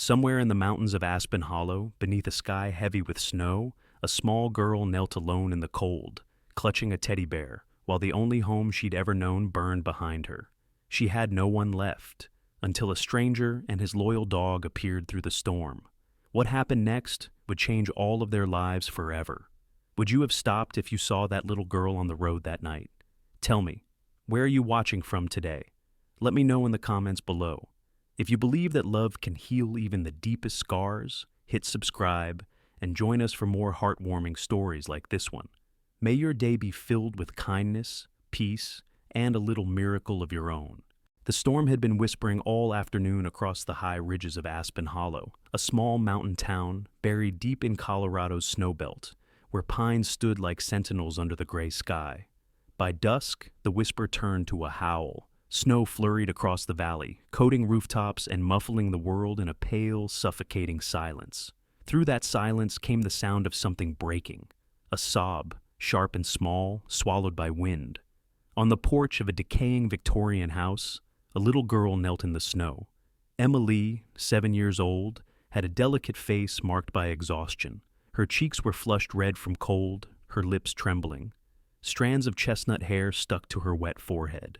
Somewhere in the mountains of Aspen Hollow, beneath a sky heavy with snow, a small girl knelt alone in the cold, clutching a teddy bear, while the only home she'd ever known burned behind her. She had no one left, until a stranger and his loyal dog appeared through the storm. What happened next would change all of their lives forever. Would you have stopped if you saw that little girl on the road that night? Tell me, where are you watching from today? Let me know in the comments below. If you believe that love can heal even the deepest scars, hit subscribe and join us for more heartwarming stories like this one. May your day be filled with kindness, peace, and a little miracle of your own. The storm had been whispering all afternoon across the high ridges of Aspen Hollow, a small mountain town buried deep in Colorado's snowbelt, where pines stood like sentinels under the gray sky. By dusk, the whisper turned to a howl. Snow flurried across the valley, coating rooftops and muffling the world in a pale, suffocating silence. Through that silence came the sound of something breaking, a sob, sharp and small, swallowed by wind. On the porch of a decaying Victorian house, a little girl knelt in the snow. Emma Lee, 7 years old, had a delicate face marked by exhaustion. Her cheeks were flushed red from cold, her lips trembling. Strands of chestnut hair stuck to her wet forehead.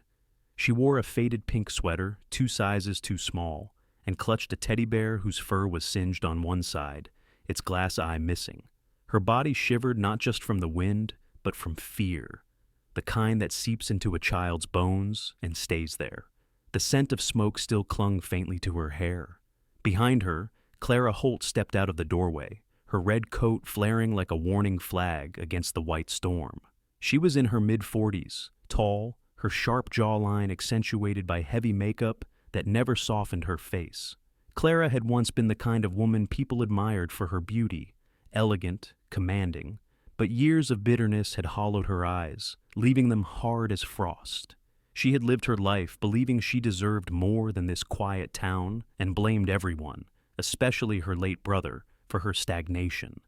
She wore a faded pink sweater, 2 sizes too small, and clutched a teddy bear whose fur was singed on one side, its glass eye missing. Her body shivered not just from the wind, but from fear, the kind that seeps into a child's bones and stays there. The scent of smoke still clung faintly to her hair. Behind her, Clara Holt stepped out of the doorway, her red coat flaring like a warning flag against the white storm. She was in her mid-40s, tall, her sharp jawline accentuated by heavy makeup that never softened her face. Clara had once been the kind of woman people admired for her beauty, elegant, commanding, but years of bitterness had hollowed her eyes, leaving them hard as frost. She had lived her life believing she deserved more than this quiet town and blamed everyone, especially her late brother, for her stagnation.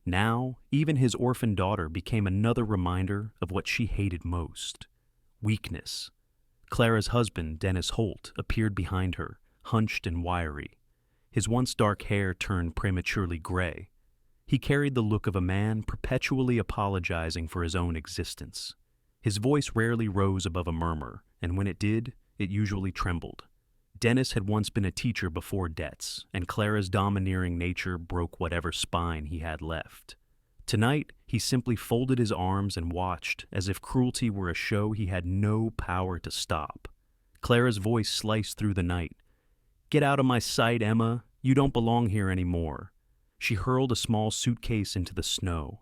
Now, even his orphan daughter became another reminder of what she hated most: weakness. Clara's husband, Dennis Holt, appeared behind her, hunched and wiry. His once dark hair turned prematurely gray. He carried the look of a man perpetually apologizing for his own existence. His voice rarely rose above a murmur, and when it did, it usually trembled. Dennis had once been a teacher before debts, and Clara's domineering nature broke whatever spine he had left. Tonight, he simply folded his arms and watched, as if cruelty were a show he had no power to stop. Clara's voice sliced through the night. "Get out of my sight, Emma. You don't belong here anymore." She hurled a small suitcase into the snow.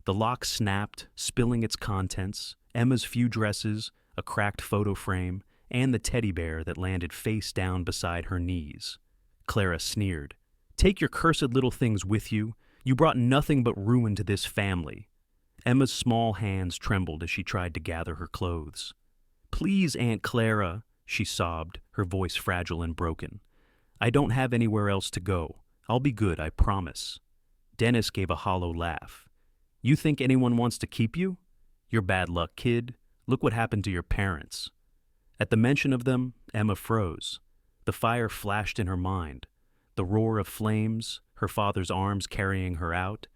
The lock snapped, spilling its contents, Emma's few dresses, a cracked photo frame, and the teddy bear that landed face down beside her knees. Clara sneered. "Take your cursed little things with you. You brought nothing but ruin to this family." Emma's small hands trembled as she tried to gather her clothes. "Please, Aunt Clara," she sobbed, her voice fragile and broken. "I don't have anywhere else to go. I'll be good, I promise." Dennis gave a hollow laugh. "You think anyone wants to keep you? You're bad luck, kid. Look what happened to your parents." At the mention of them, Emma froze. The fire flashed in her mind. The roar of flames, her father's arms carrying her out,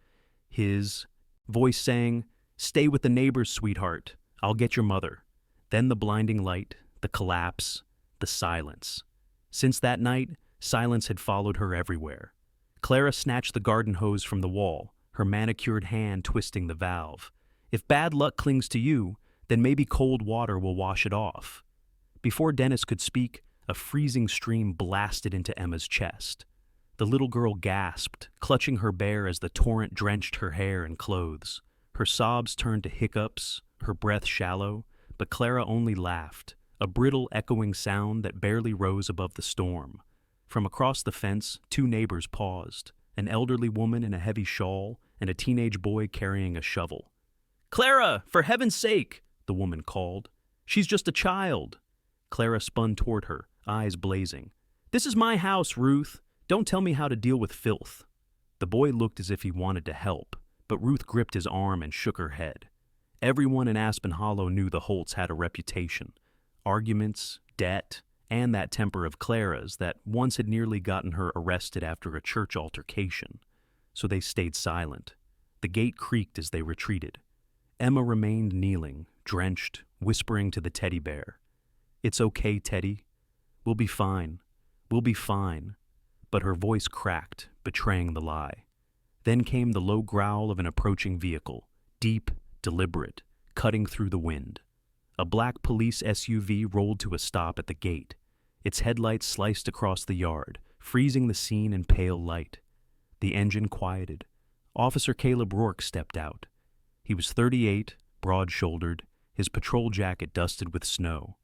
his voice saying, "Stay with the neighbors, sweetheart. I'll get your mother." Then the blinding light, the collapse, the silence. Since that night, silence had followed her everywhere. Clara snatched the garden hose from the wall, her manicured hand twisting the valve. If bad luck clings to you, then maybe cold water will wash it off. Before Dennis could speak, a freezing stream blasted into Emma's chest. The little girl gasped, clutching her bear as the torrent drenched her hair and clothes. Her sobs turned to hiccups, her breath shallow, but Clara only laughed, a brittle echoing sound that barely rose above the storm. From across the fence, 2 neighbors paused, an elderly woman in a heavy shawl and a teenage boy carrying a shovel. "Clara, for heaven's sake," the woman called. "She's just a child." Clara spun toward her, eyes blazing. "This is my house, Ruth. Don't tell me how to deal with filth." The boy looked as if he wanted to help, but Ruth gripped his arm and shook her head. Everyone in Aspen Hollow knew the Holts had a reputation. Arguments, debt, and that temper of Clara's that once had nearly gotten her arrested after a church altercation. So they stayed silent. The gate creaked as they retreated. Emma remained kneeling, drenched, whispering to the teddy bear. "It's okay, Teddy. We'll be fine. We'll be fine." But her voice cracked, betraying the lie. Then came the low growl of an approaching vehicle, deep, deliberate, cutting through the wind. A black police SUV rolled to a stop at the gate. Its headlights sliced across the yard, freezing the scene in pale light. The engine quieted. Officer Caleb Rourke stepped out. He was 38, broad-shouldered, his patrol jacket dusted with snow.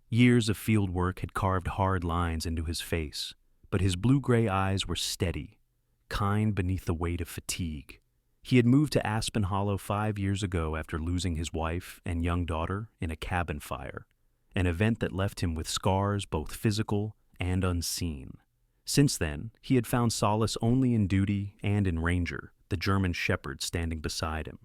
Years of field work had carved hard lines into his face, but his blue-gray eyes were steady, kind beneath the weight of fatigue. He had moved to Aspen Hollow 5 years ago after losing his wife and young daughter in a cabin fire, an event that left him with scars both physical and unseen. Since then, he had found solace only in duty and in Ranger, the German shepherd standing beside him.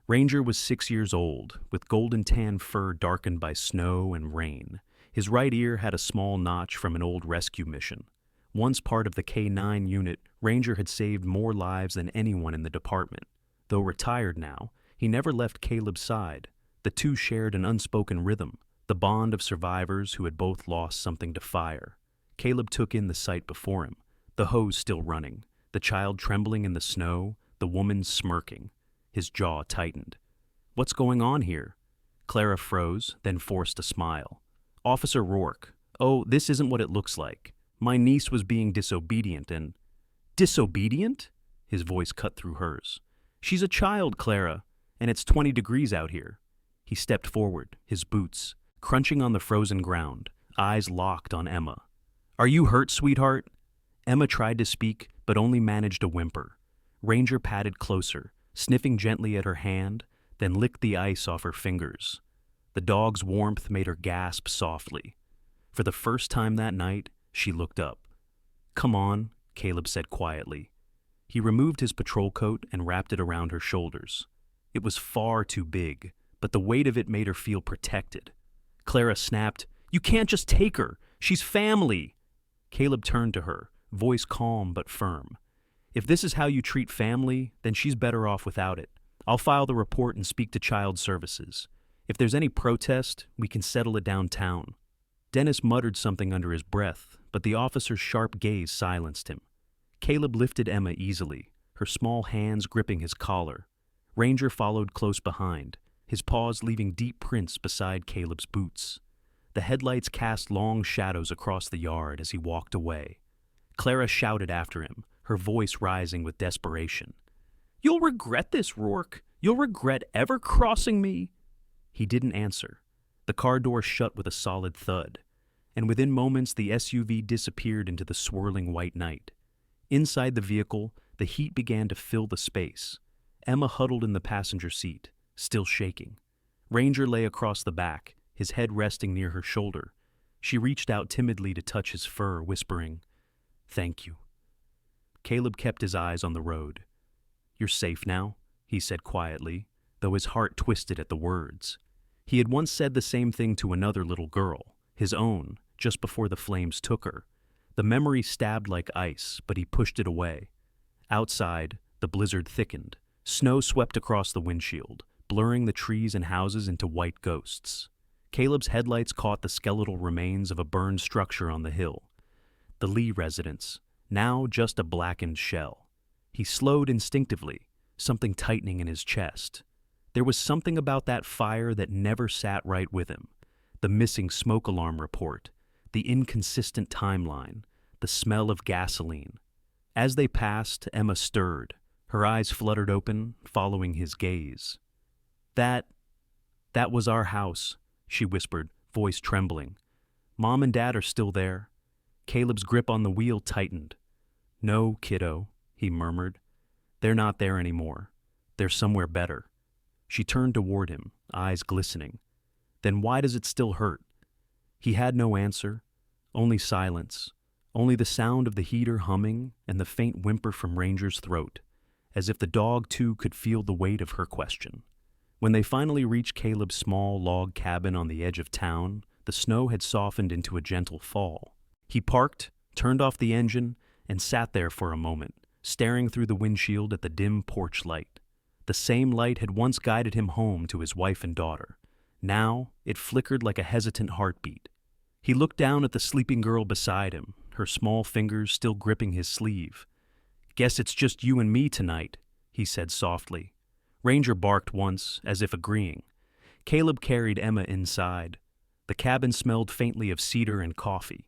Ranger was 6 years old, with golden tan fur darkened by snow and rain. His right ear had a small notch from an old rescue mission. Once part of the K-9 unit, Ranger had saved more lives than anyone in the department. Though retired now, he never left Caleb's side. The two shared an unspoken rhythm, the bond of survivors who had both lost something to fire. Caleb took in the sight before him, the hose still running, the child trembling in the snow, the woman smirking. His jaw tightened. "What's going on here?" Clara froze, then forced a smile. "Officer Rourke, oh, this isn't what it looks like. My niece was being disobedient and—" "Disobedient?" His voice cut through hers. "She's a child, Clara, and it's 20 degrees out here." He stepped forward, his boots, crunching on the frozen ground, eyes locked on Emma. "Are you hurt, sweetheart?" Emma tried to speak, but only managed a whimper. Ranger patted closer, sniffing gently at her hand, then licked the ice off her fingers. The dog's warmth made her gasp softly. For the first time that night, she looked up. "Come on," Caleb said quietly. He removed his patrol coat and wrapped it around her shoulders. It was far too big, but the weight of it made her feel protected. Clara snapped, "You can't just take her. She's family." Caleb turned to her, voice calm but firm. "If this is how you treat family, then she's better off without it. I'll file the report and speak to Child Services. If there's any protest, we can settle it downtown." Dennis muttered something under his breath, but the officer's sharp gaze silenced him. Caleb lifted Emma easily, her small hands gripping his collar. Ranger followed close behind, his paws leaving deep prints beside Caleb's boots. The headlights cast long shadows across the yard as he walked away. Clara shouted after him, her voice rising with desperation. "You'll regret this, Rourke. You'll regret ever crossing me." He didn't answer. The car door shut with a solid thud, and within moments the SUV disappeared into the swirling white night. Inside the vehicle, the heat began to fill the space. Emma huddled in the passenger seat, still shaking. Ranger lay across the back, his head resting near her shoulder. She reached out timidly to touch his fur, whispering, "Thank you." Caleb kept his eyes on the road. "You're safe now," he said quietly, though his heart twisted at the words. He had once said the same thing to another little girl, his own, just before the flames took her. The memory stabbed like ice, but he pushed it away. Outside, the blizzard thickened. Snow swept across the windshield, blurring the trees and houses into white ghosts. Caleb's headlights caught the skeletal remains of a burned structure on the hill. The Lee residence, now just a blackened shell. He slowed instinctively, something tightening in his chest. There was something about that fire that never sat right with him. The missing smoke alarm report, the inconsistent timeline, the smell of gasoline. As they passed, Emma stirred, her eyes fluttered open, following his gaze. That was our house," she whispered, voice trembling. "Mom and Dad are still there." Caleb's grip on the wheel tightened. "No, kiddo," he murmured. "They're not there anymore. They're somewhere better." She turned toward him, eyes glistening. "Then why does it still hurt?" He had no answer, only silence, only the sound of the heater humming and the faint whimper from Ranger's throat, as if the dog too could feel the weight of her question. When they finally reached Caleb's small log cabin on the edge of town, the snow had softened into a gentle fall. He parked, turned off the engine, and sat there for a moment, staring through the windshield at the dim porch light. The same light had once guided him home to his wife and daughter. Now, it flickered like a hesitant heartbeat. He looked down at the sleeping girl beside him, her small fingers still gripping his sleeve. "Guess it's just you and me tonight," he said softly. Ranger barked once, as if agreeing. Caleb carried Emma inside. The cabin smelled faintly of cedar and coffee.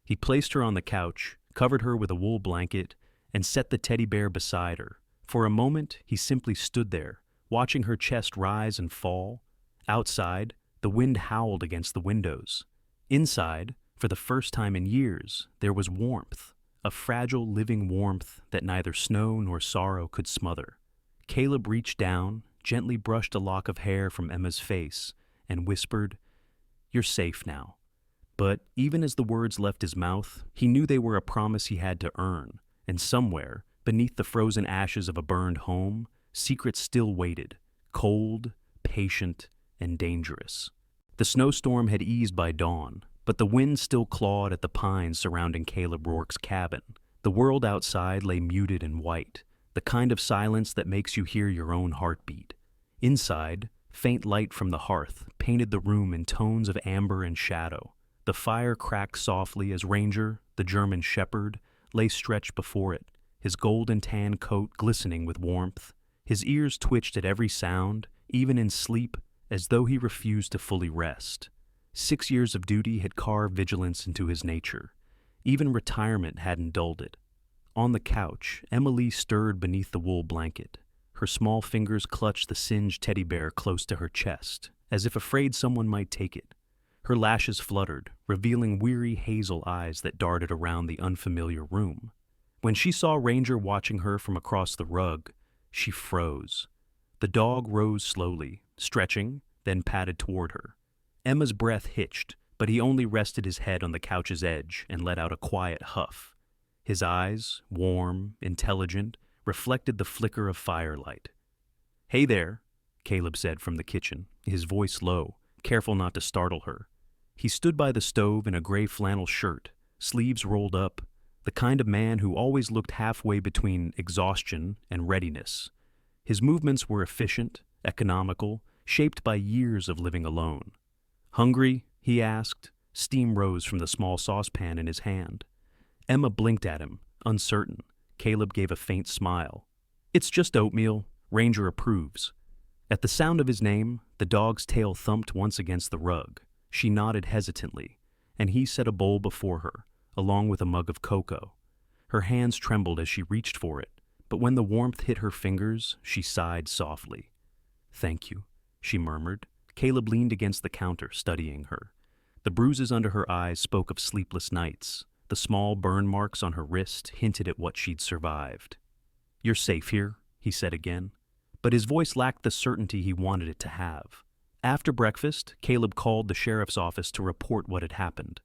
He placed her on the couch, covered her with a wool blanket, and set the teddy bear beside her. For a moment, he simply stood there, watching her chest rise and fall. Outside, the wind howled against the windows. Inside, for the first time in years, there was warmth, a fragile, living warmth that neither snow nor sorrow could smother. Caleb reached down, gently brushed a lock of hair from Emma's face, and whispered, "You're safe now." But even as the words left his mouth, he knew they were a promise he had to earn, and somewhere, beneath the frozen ashes of a burned home, secrets still waited, cold, patient, and dangerous. The snowstorm had eased by dawn, but the wind still clawed at the pines surrounding Caleb Rourke's cabin. The world outside lay muted and white, the kind of silence that makes you hear your own heartbeat. Inside, faint light from the hearth painted the room in tones of amber and shadow. The fire cracked softly as Ranger, the German shepherd, lay stretched before it, his golden tan coat glistening with warmth. His ears twitched at every sound, even in sleep, as though he refused to fully rest. 6 years of duty had carved vigilance into his nature. Even retirement hadn't dulled it. On the couch, Emily stirred beneath the wool blanket. Her small fingers clutched the singed teddy bear close to her chest, as if afraid someone might take it. Her lashes fluttered, revealing weary hazel eyes that darted around the unfamiliar room. When she saw Ranger watching her from across the rug, she froze. The dog rose slowly, stretching, then padded toward her. Emma's breath hitched, but he only rested his head on the couch's edge and let out a quiet huff. His eyes, warm, intelligent, reflected the flicker of firelight. "Hey there," Caleb said from the kitchen, his voice low, careful not to startle her. He stood by the stove in a gray flannel shirt, sleeves rolled up, the kind of man who always looked halfway between exhaustion and readiness. His movements were efficient, economical, shaped by years of living alone. "Hungry?" he asked. Steam rose from the small saucepan in his hand. Emma blinked at him, uncertain. Caleb gave a faint smile. "It's just oatmeal. Ranger approves." At the sound of his name, the dog's tail thumped once against the rug. She nodded hesitantly, and he set a bowl before her, along with a mug of cocoa. Her hands trembled as she reached for it, but when the warmth hit her fingers, she sighed softly. "Thank you," she murmured. Caleb leaned against the counter, studying her. The bruises under her eyes spoke of sleepless nights. The small burn marks on her wrist hinted at what she'd survived. "You're safe here," he said again, but his voice lacked the certainty he wanted it to have. After breakfast, Caleb called the sheriff's office to report what had happened.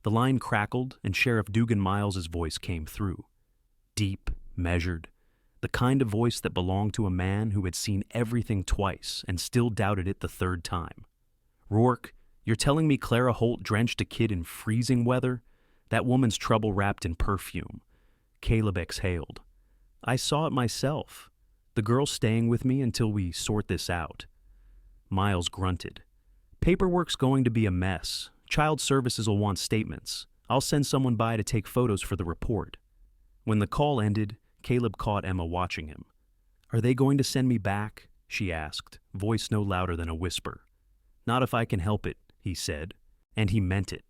The line crackled, and Sheriff Dugan Miles's voice came through. Deep, measured, the kind of voice that belonged to a man who had seen everything twice and still doubted it the third time. "Rourke, you're telling me Clara Holt drenched a kid in freezing weather? That woman's trouble wrapped in perfume." Caleb exhaled. "I saw it myself. The girl's staying with me until we sort this out." Miles grunted. "Paperwork's going to be a mess. Child Services will want statements. I'll send someone by to take photos for the report." When the call ended, Caleb caught Emma watching him. "Are they going to send me back?" she asked, voice no louder than a whisper. "Not if I can help it," he said, and he meant it.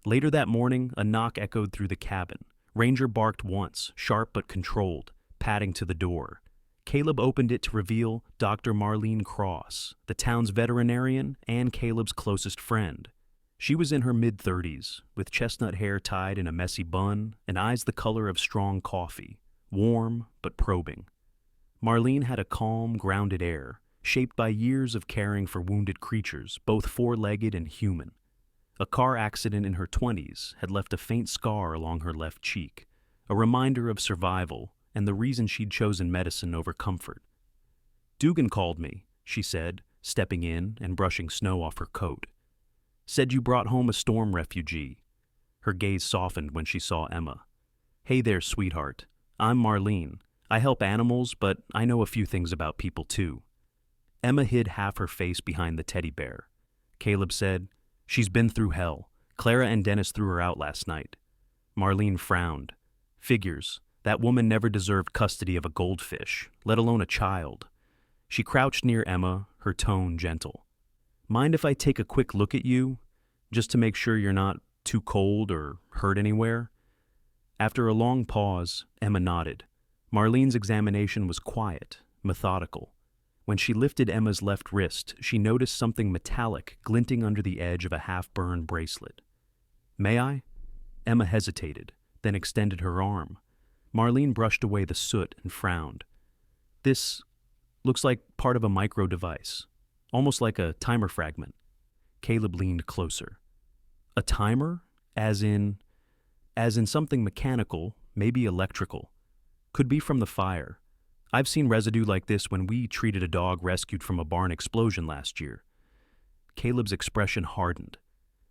Later that morning, a knock echoed through the cabin. Ranger barked once, sharp but controlled, padding to the door. Caleb opened it to reveal Dr. Marlene Cross, the town's veterinarian and Caleb's closest friend. She was in her mid-30s, with chestnut hair tied in a messy bun and eyes the color of strong coffee, warm but probing. Marlene had a calm, grounded air, shaped by years of caring for wounded creatures, both four-legged and human. A car accident in her 20s had left a faint scar along her left cheek, a reminder of survival and the reason she'd chosen medicine over comfort. "Dugan called me," she said, stepping in and brushing snow off her coat. Said you brought home a storm refugee. Her gaze softened when she saw Emma. Hey there, sweetheart. I'm Marlene. I help animals, but I know a few things about people too. Emma hid half her face behind the teddy bear. Caleb said, She's been through hell. Clara and Dennis threw her out last night. Marlene frowned. Figures. That woman never deserved custody of a goldfish, let alone a child. She crouched near Emma, her tone gentle. Mind if I take a quick look at you, just to make sure you're not too cold or hurt anywhere? After a long pause, Emma nodded. Marlene's examination was quiet, methodical. When she lifted Emma's left wrist, she noticed something metallic glinting under the edge of a half-burned bracelet. May I? Emma hesitated, then extended her arm. Marlene brushed away the soot and frowned. This looks like part of a micro device, almost like a timer fragment. Caleb leaned closer. A timer? As in something mechanical, maybe electrical. Could be from the fire. I've seen residue like this when we treated a dog rescued from a barn explosion last year. Caleb's expression hardened.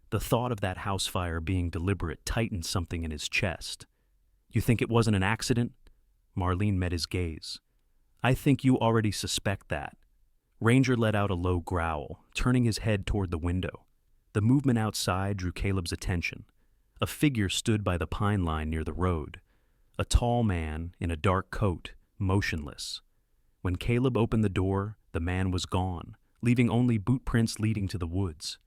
The thought of that house fire being deliberate tightened something in his chest. You think it wasn't an accident? Marlene met his gaze. I think you already suspect that. Ranger let out a low growl, turning his head toward the window. The movement outside drew Caleb's attention. A figure stood by the pine line near the road. A tall man in a dark coat, motionless. When Caleb opened the door, the man was gone, leaving only boot prints leading to the woods.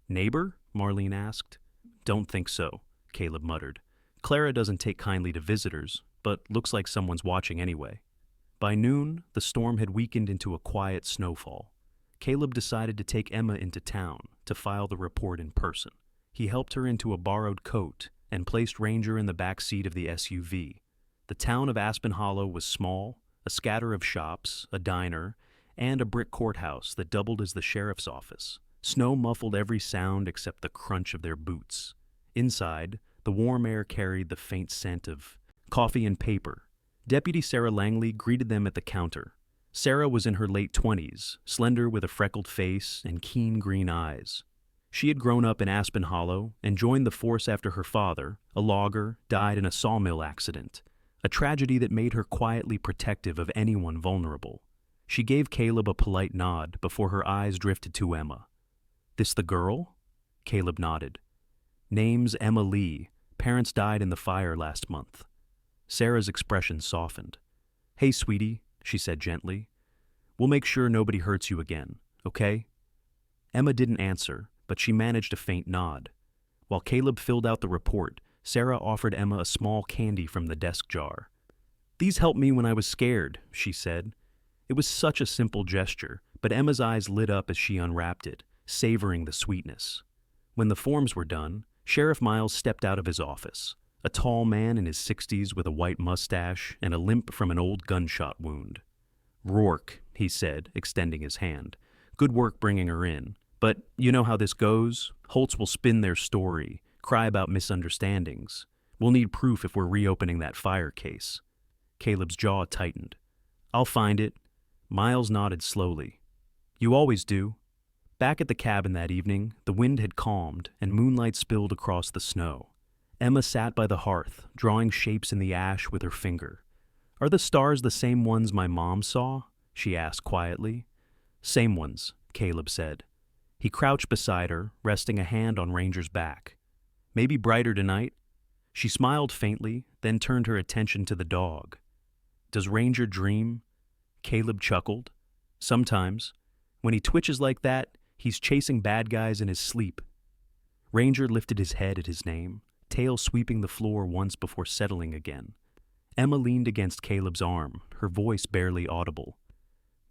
Neighbor? Marlene asked. Don't think so, Caleb muttered. Clara doesn't take kindly to visitors, but looks like someone's watching anyway. By noon, the storm had weakened into a quiet snowfall. Caleb decided to take Emma into town to file the report in person. He helped her into a borrowed coat and placed Ranger in the back seat of the SUV. The town of Aspen Hollow was small, a scatter of shops, a diner, and a brick courthouse that doubled as the sheriff's office. Snow muffled every sound except the crunch of their boots. Inside, the warm air carried the faint scent of coffee and paper. Deputy Sarah Langley greeted them at the counter. Sarah was in her late 20s, slender with a freckled face and keen green eyes. She had grown up in Aspen Hollow and joined the force after her father, a logger, died in a sawmill accident, a tragedy that made her quietly protective of anyone vulnerable. She gave Caleb a polite nod before her eyes drifted to Emma. This the girl? Caleb nodded. Name's Emma Lee. Parents died in the fire last month. Sarah's expression softened. Hey, sweetie, she said gently. We'll make sure nobody hurts you again, okay? Emma didn't answer, but she managed a faint nod. While Caleb filled out the report, Sarah offered Emma a small candy from the desk jar. These helped me when I was scared, she said. It was such a simple gesture, but Emma's eyes lit up as she unwrapped it, savoring the sweetness. When the forms were done, Sheriff Miles stepped out of his office, a tall man in his 60s with a white mustache and a limp from an old gunshot wound. Rourke, he said, extending his hand. Good work bringing her in. But you know how this goes? Holtz will spin their story, cry about misunderstandings. We'll need proof if we're reopening that fire case. Caleb's jaw tightened. I'll find it. Miles nodded slowly. You always do. Back at the cabin that evening, the wind had calmed and moonlight spilled across the snow. Emma sat by the hearth, drawing shapes in the ash with her finger. Are the stars the same ones my mom saw? She asked quietly. Same ones, Caleb said. He crouched beside her, resting a hand on Ranger's back. Maybe brighter tonight? She smiled faintly, then turned her attention to the dog. Does Ranger dream? Caleb chuckled. Sometimes. When he twitches like that, he's chasing bad guys in his sleep. Ranger lifted his head at his name, tail sweeping the floor once before settling again. Emma leaned against Caleb's arm, her voice barely audible.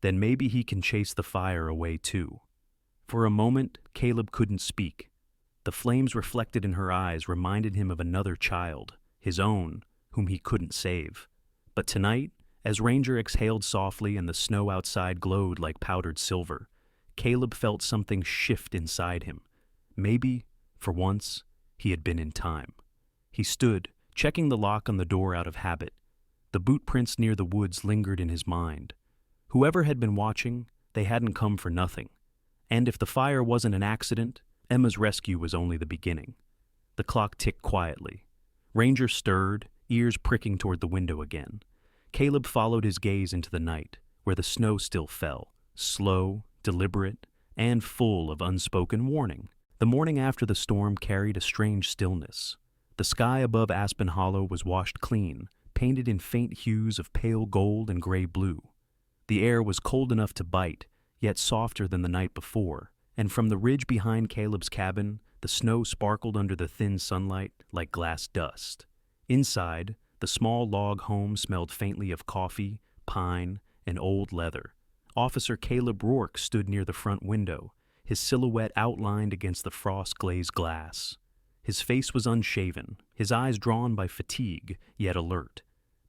Then maybe he can chase the fire away too. For a moment, Caleb couldn't speak. The flames reflected in her eyes reminded him of another child, his own, whom he couldn't save. But tonight, as Ranger exhaled softly and the snow outside glowed like powdered silver, Caleb felt something shift inside him. Maybe, for once, he had been in time. He stood, checking the lock on the door out of habit. The boot prints near the woods lingered in his mind. Whoever had been watching, they hadn't come for nothing. And if the fire wasn't an accident, Emma's rescue was only the beginning. The clock ticked quietly. Ranger stirred, ears pricking toward the window again. Caleb followed his gaze into the night, where the snow still fell, slow, deliberate, and full of unspoken warning. The morning after the storm carried a strange stillness. The sky above Aspen Hollow was washed clean, painted in faint hues of pale gold and gray blue. The air was cold enough to bite, yet softer than the night before, and from the ridge behind Caleb's cabin, the snow sparkled under the thin sunlight like glass dust. Inside, the small log home smelled faintly of coffee, pine, and old leather. Officer Caleb Rourke stood near the front window, his silhouette outlined against the frost-glazed glass. His face was unshaven, his eyes drawn by fatigue, yet alert.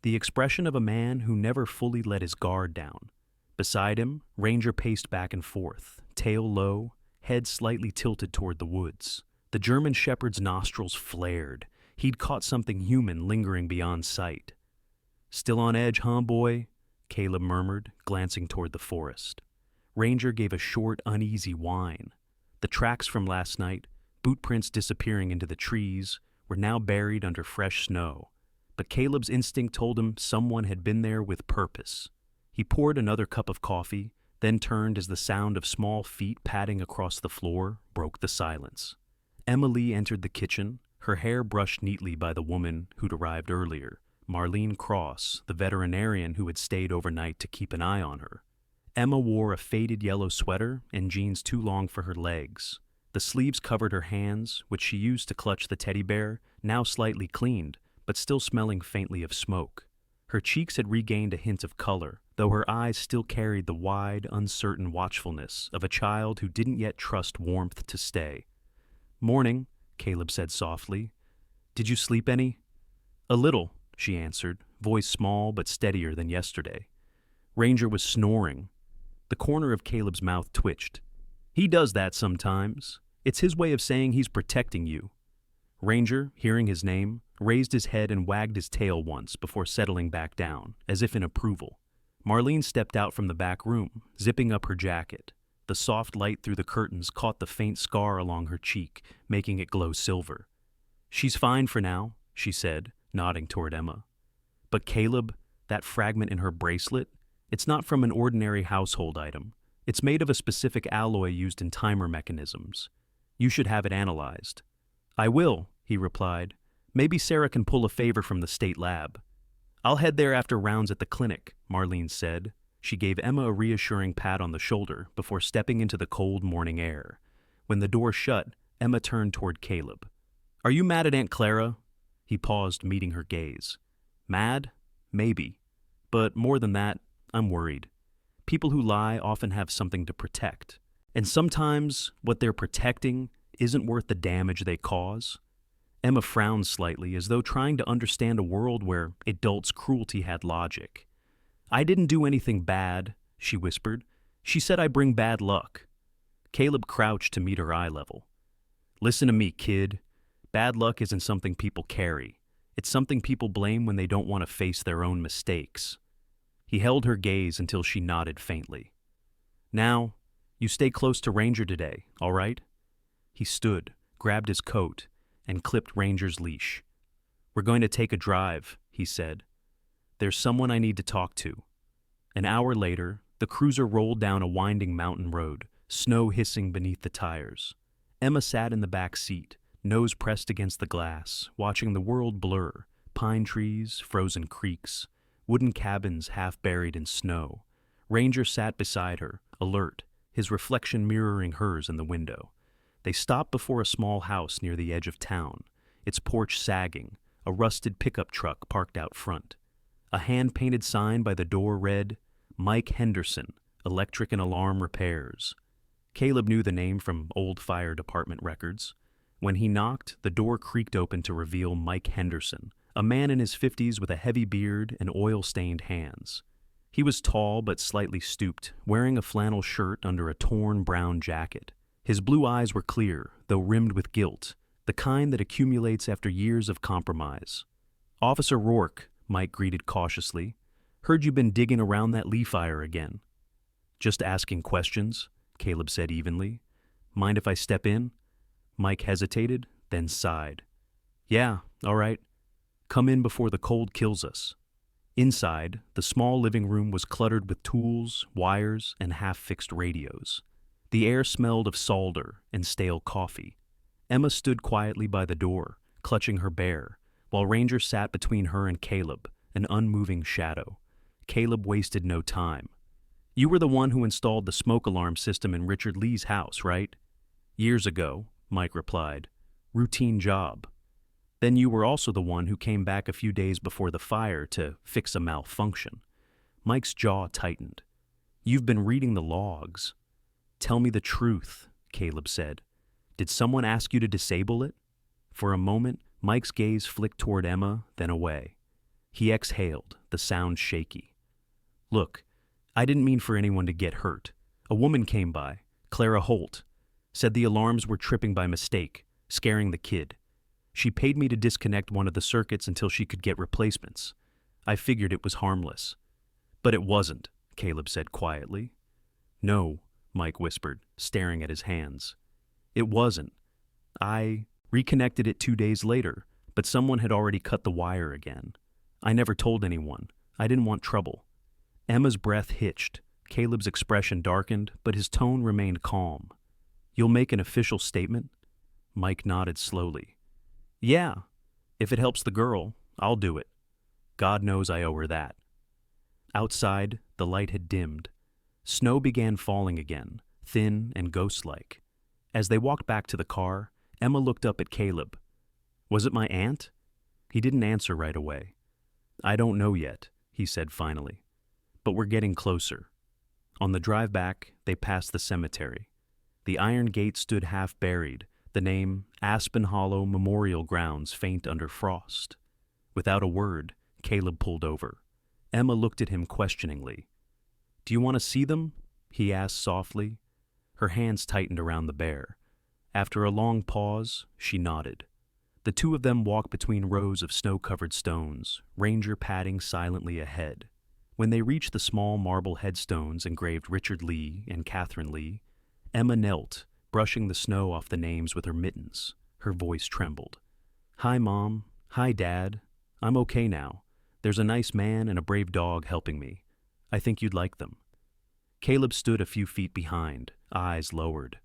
The expression of a man who never fully let his guard down. Beside him, Ranger paced back and forth, tail low, head slightly tilted toward the woods. The German shepherd's nostrils flared. He'd caught something human lingering beyond sight. "Still on edge, huh, boy?" Caleb murmured, glancing toward the forest. Ranger gave a short, uneasy whine. The tracks from last night, boot prints disappearing into the trees, were now buried under fresh snow. But Caleb's instinct told him someone had been there with purpose. He poured another cup of coffee, then turned as the sound of small feet padding across the floor broke the silence. Emily entered the kitchen, her hair brushed neatly by the woman who'd arrived earlier, Marlene Cross, the veterinarian who had stayed overnight to keep an eye on her. Emma wore a faded yellow sweater and jeans too long for her legs. The sleeves covered her hands, which she used to clutch the teddy bear, now slightly cleaned, but still smelling faintly of smoke. Her cheeks had regained a hint of color, though her eyes still carried the wide, uncertain watchfulness of a child who didn't yet trust warmth to stay. "Morning," Caleb said softly. "Did you sleep any?" "A little," she answered, voice small but steadier than yesterday. Ranger was snoring. The corner of Caleb's mouth twitched. "He does that sometimes. It's his way of saying he's protecting you." Ranger, hearing his name, raised his head and wagged his tail once before settling back down, as if in approval. Marlene stepped out from the back room, zipping up her jacket. The soft light through the curtains caught the faint scar along her cheek, making it glow silver. "She's fine for now," she said, nodding toward Emma. "But Caleb, that fragment in her bracelet, it's not from an ordinary household item. It's made of a specific alloy used in timer mechanisms. You should have it analyzed." "I will," he replied. "Maybe Sarah can pull a favor from the state lab." "I'll head there after rounds at the clinic," Marlene said. She gave Emma a reassuring pat on the shoulder before stepping into the cold morning air. When the door shut, Emma turned toward Caleb. "Are you mad at Aunt Clara?" He paused, meeting her gaze. "Mad? Maybe. But more than that, I'm worried. People who lie often have something to protect. And sometimes what they're protecting isn't worth the damage they cause." Emma frowned slightly, as though trying to understand a world where adults' cruelty had logic. "I didn't do anything bad," she whispered. "She said I bring bad luck." Caleb crouched to meet her eye level. "Listen to me, kid. Bad luck isn't something people carry. It's something people blame when they don't want to face their own mistakes." He held her gaze until she nodded faintly. "Now, you stay close to Ranger today, all right?" He stood, grabbed his coat, and clipped Ranger's leash. "We're going to take a drive," he said. "There's someone I need to talk to." An hour later, the cruiser rolled down a winding mountain road, snow hissing beneath the tires. Emma sat in the back seat, nose pressed against the glass, watching the world blur, pine trees, frozen creeks, wooden cabins half buried in snow. Ranger sat beside her, alert, his reflection mirroring hers in the window. They stopped before a small house near the edge of town, its porch sagging, a rusted pickup truck parked out front. A hand-painted sign by the door read, "Mike Henderson, Electric and Alarm Repairs." Caleb knew the name from old fire department records. When he knocked, the door creaked open to reveal Mike Henderson, a man in his 50s with a heavy beard and oil-stained hands. He was tall but slightly stooped, wearing a flannel shirt under a torn brown jacket. His blue eyes were clear, though rimmed with guilt, the kind that accumulates after years of compromise. "Officer Rourke," Mike greeted cautiously. "Heard you've been digging around that Lee fire again." "Just asking questions," Caleb said evenly. "Mind if I step in?" Mike hesitated, then sighed. Yeah, all right. Come in before the cold kills us. Inside, the small living room was cluttered with tools, wires, and half-fixed radios. The air smelled of solder and stale coffee. Emma stood quietly by the door, clutching her bear, while Ranger sat between her and Caleb, an unmoving shadow. Caleb wasted no time. You were the one who installed the smoke alarm system in Richard Lee's house, right? Years ago, Mike replied. Routine job. Then you were also the one who came back a few days before the fire to fix a malfunction. Mike's jaw tightened. You've been reading the logs. Tell me the truth, Caleb said. Did someone ask you to disable it? For a moment, Mike's gaze flicked toward Emma, then away. He exhaled, the sound shaky. Look, I didn't mean for anyone to get hurt. A woman came by, Clara Holt, said the alarms were tripping by mistake, scaring the kid. She paid me to disconnect one of the circuits until she could get replacements. I figured it was harmless. But it wasn't, Caleb said quietly. No, Mike whispered, staring at his hands. It wasn't. I reconnected it 2 days later, but someone had already cut the wire again. I never told anyone. I didn't want trouble. Emma's breath hitched. Caleb's expression darkened, but his tone remained calm. You'll make an official statement? Mike nodded slowly. Yeah, if it helps the girl, I'll do it. God knows I owe her that. Outside, the light had dimmed. Snow began falling again, thin and ghost-like. As they walked back to the car, Emma looked up at Caleb. Was it my aunt? He didn't answer right away. I don't know yet, he said finally. But we're getting closer. On the drive back, they passed the cemetery. The iron gate stood half buried, the name Aspen Hollow Memorial Grounds faint under frost. Without a word, Caleb pulled over. Emma looked at him questioningly. Do you want to see them? He asked softly. Her hands tightened around the bear. After a long pause, she nodded. The two of them walked between rows of snow-covered stones, Ranger padding silently ahead. When they reached the small marble headstones engraved Richard Lee and Catherine Lee, Emma knelt, brushing the snow off the names with her mittens. Her voice trembled. Hi, Mom. Hi, Dad. I'm okay now. There's a nice man and a brave dog helping me. I think you'd like them. Caleb stood a few feet behind, eyes lowered.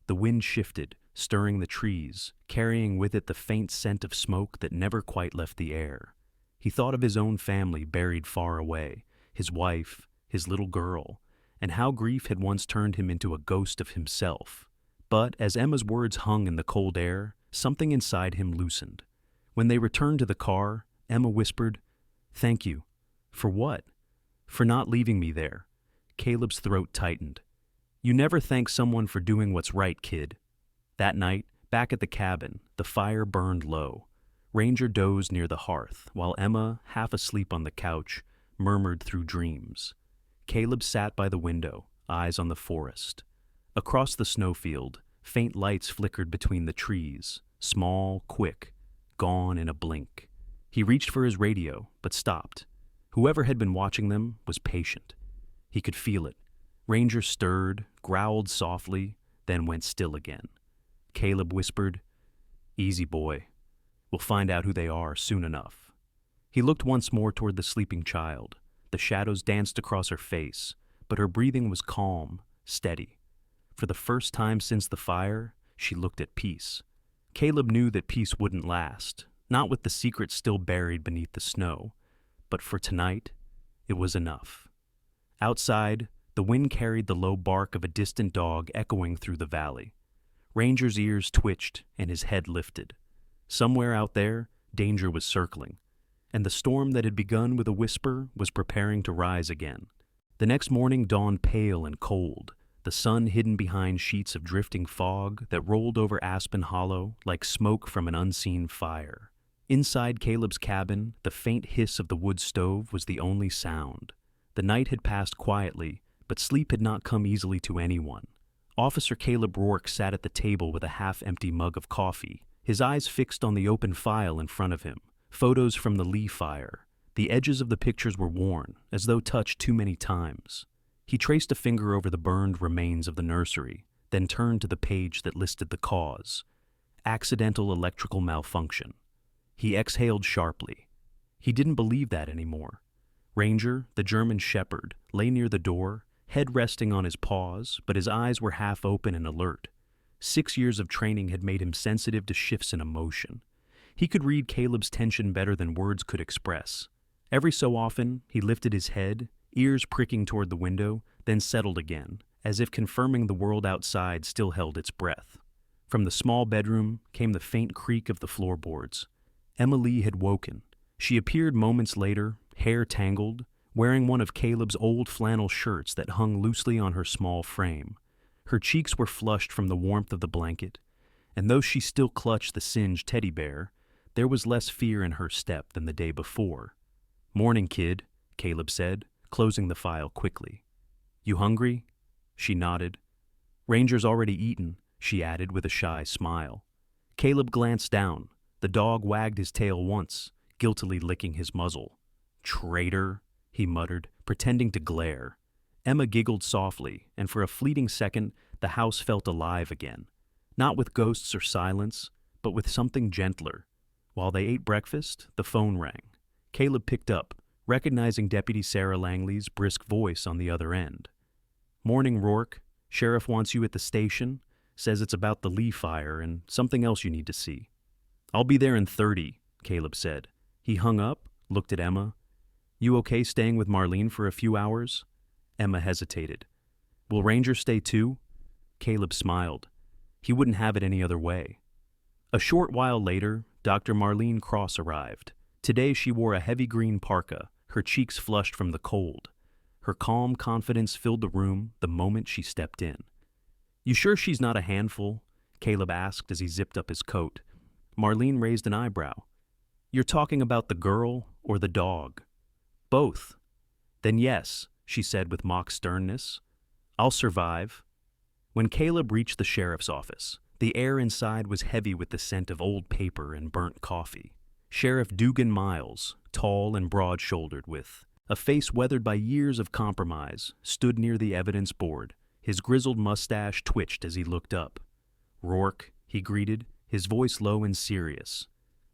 The wind shifted, stirring the trees, carrying with it the faint scent of smoke that never quite left the air. He thought of his own family buried far away, his wife, his little girl, and how grief had once turned him into a ghost of himself. But as Emma's words hung in the cold air, something inside him loosened. When they returned to the car, Emma whispered, Thank you. For what? For not leaving me there. Caleb's throat tightened. You never thank someone for doing what's right, kid. That night, back at the cabin, the fire burned low. Ranger dozed near the hearth, while Emma, half asleep on the couch, murmured through dreams. Caleb sat by the window, eyes on the forest. Across the snowfield, faint lights flickered between the trees, small, quick, gone in a blink. He reached for his radio, but stopped. Whoever had been watching them was patient. He could feel it. Ranger stirred, growled softly, then went still again. Caleb whispered, Easy, boy. We'll find out who they are soon enough. He looked once more toward the sleeping child. The shadows danced across her face, but her breathing was calm, steady. For the first time since the fire, she looked at peace. Caleb knew that peace wouldn't last, not with the secret still buried beneath the snow, but for tonight, it was enough. Outside, the wind carried the low bark of a distant dog echoing through the valley. Ranger's ears twitched and his head lifted. Somewhere out there, danger was circling, and the storm that had begun with a whisper was preparing to rise again. The next morning dawned pale and cold, the sun hidden behind sheets of drifting fog that rolled over Aspen Hollow like smoke from an unseen fire. Inside Caleb's cabin, the faint hiss of the wood stove was the only sound. The night had passed quietly, but sleep had not come easily to anyone. Officer Caleb Rourke sat at the table with a half-empty mug of coffee, his eyes fixed on the open file in front of him, photos from the Lee fire. The edges of the pictures were worn, as though touched too many times. He traced a finger over the burned remains of the nursery, then turned to the page that listed the cause. Accidental electrical malfunction. He exhaled sharply. He didn't believe that anymore. Ranger, the German shepherd, lay near the door, head resting on his paws, but his eyes were half open and alert. 6 years of training had made him sensitive to shifts in emotion. He could read Caleb's tension better than words could express. Every so often, he lifted his head, ears pricking toward the window, then settled again, as if confirming the world outside still held its breath. From the small bedroom came the faint creak of the floorboards. Emily had woken. She appeared moments later, hair tangled, wearing one of Caleb's old flannel shirts that hung loosely on her small frame. Her cheeks were flushed from the warmth of the blanket, and though she still clutched the singed teddy bear, there was less fear in her step than the day before. "Morning, kid," Caleb said, closing the file quickly. "You hungry?" She nodded. "Ranger's already eaten," she added with a shy smile. Caleb glanced down. The dog wagged his tail once, guiltily licking his muzzle. "Traitor," he muttered, pretending to glare. Emma giggled softly, and for a fleeting second, the house felt alive again. Not with ghosts or silence, but with something gentler. While they ate breakfast, the phone rang. Caleb picked up, recognizing Deputy Sarah Langley's brisk voice on the other end. "Morning, Rourke. Sheriff wants you at the station. Says it's about the Lee fire and something else you need to see." "I'll be there in 30, Caleb said. He hung up, looked at Emma. "You okay staying with Marlene for a few hours?" Emma hesitated. "Will Ranger stay too?" Caleb smiled. He wouldn't have it any other way. A short while later, Dr. Marlene Cross arrived. Today she wore a heavy green parka, her cheeks flushed from the cold. Her calm confidence filled the room the moment she stepped in. "You sure she's not a handful?" Caleb asked as he zipped up his coat. Marlene raised an eyebrow. "You're talking about the girl or the dog?" "Both." "Then yes," she said with mock sternness. "I'll survive." When Caleb reached the sheriff's office, the air inside was heavy with the scent of old paper and burnt coffee. Sheriff Dugan Miles, tall and broad-shouldered with a face weathered by years of compromise, stood near the evidence board. His grizzled mustache twitched as he looked up. "Rourke," he greeted, his voice low and serious.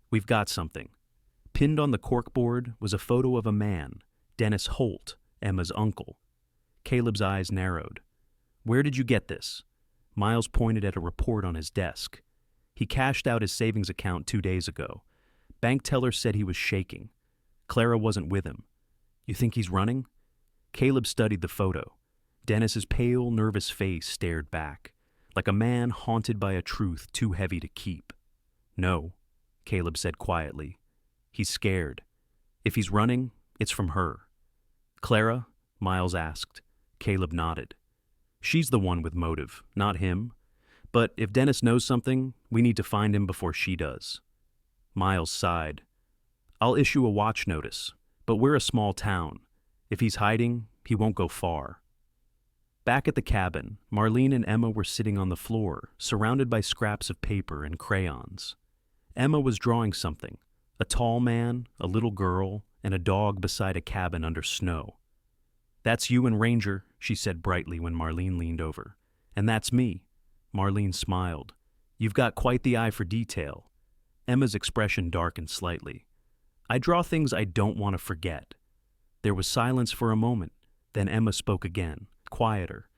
"We've got something." Pinned on the corkboard was a photo of a man, Dennis Holt, Emma's uncle. Caleb's eyes narrowed. "Where did you get this?" Miles pointed at a report on his desk. "He cashed out his savings account 2 days ago. Bank teller said he was shaking. Clara wasn't with him. You think he's running?" Caleb studied the photo. Dennis's pale, nervous face stared back, like a man haunted by a truth too heavy to keep. "No," Caleb said quietly. "He's scared. If he's running, it's from her." "Clara?" Miles asked. Caleb nodded. "She's the one with motive, not him. But if Dennis knows something, we need to find him before she does." Miles sighed. "I'll issue a watch notice, but we're a small town. If he's hiding, he won't go far." Back at the cabin, Marlene and Emma were sitting on the floor, surrounded by scraps of paper and crayons. Emma was drawing something, a tall man, a little girl, and a dog beside a cabin under snow. "That's you and Ranger," she said brightly when Marlene leaned over. "And that's me." Marlene smiled. "You've got quite the eye for detail." Emma's expression darkened slightly. "I draw things I don't want to forget." There was silence for a moment, then Emma spoke again, quieter.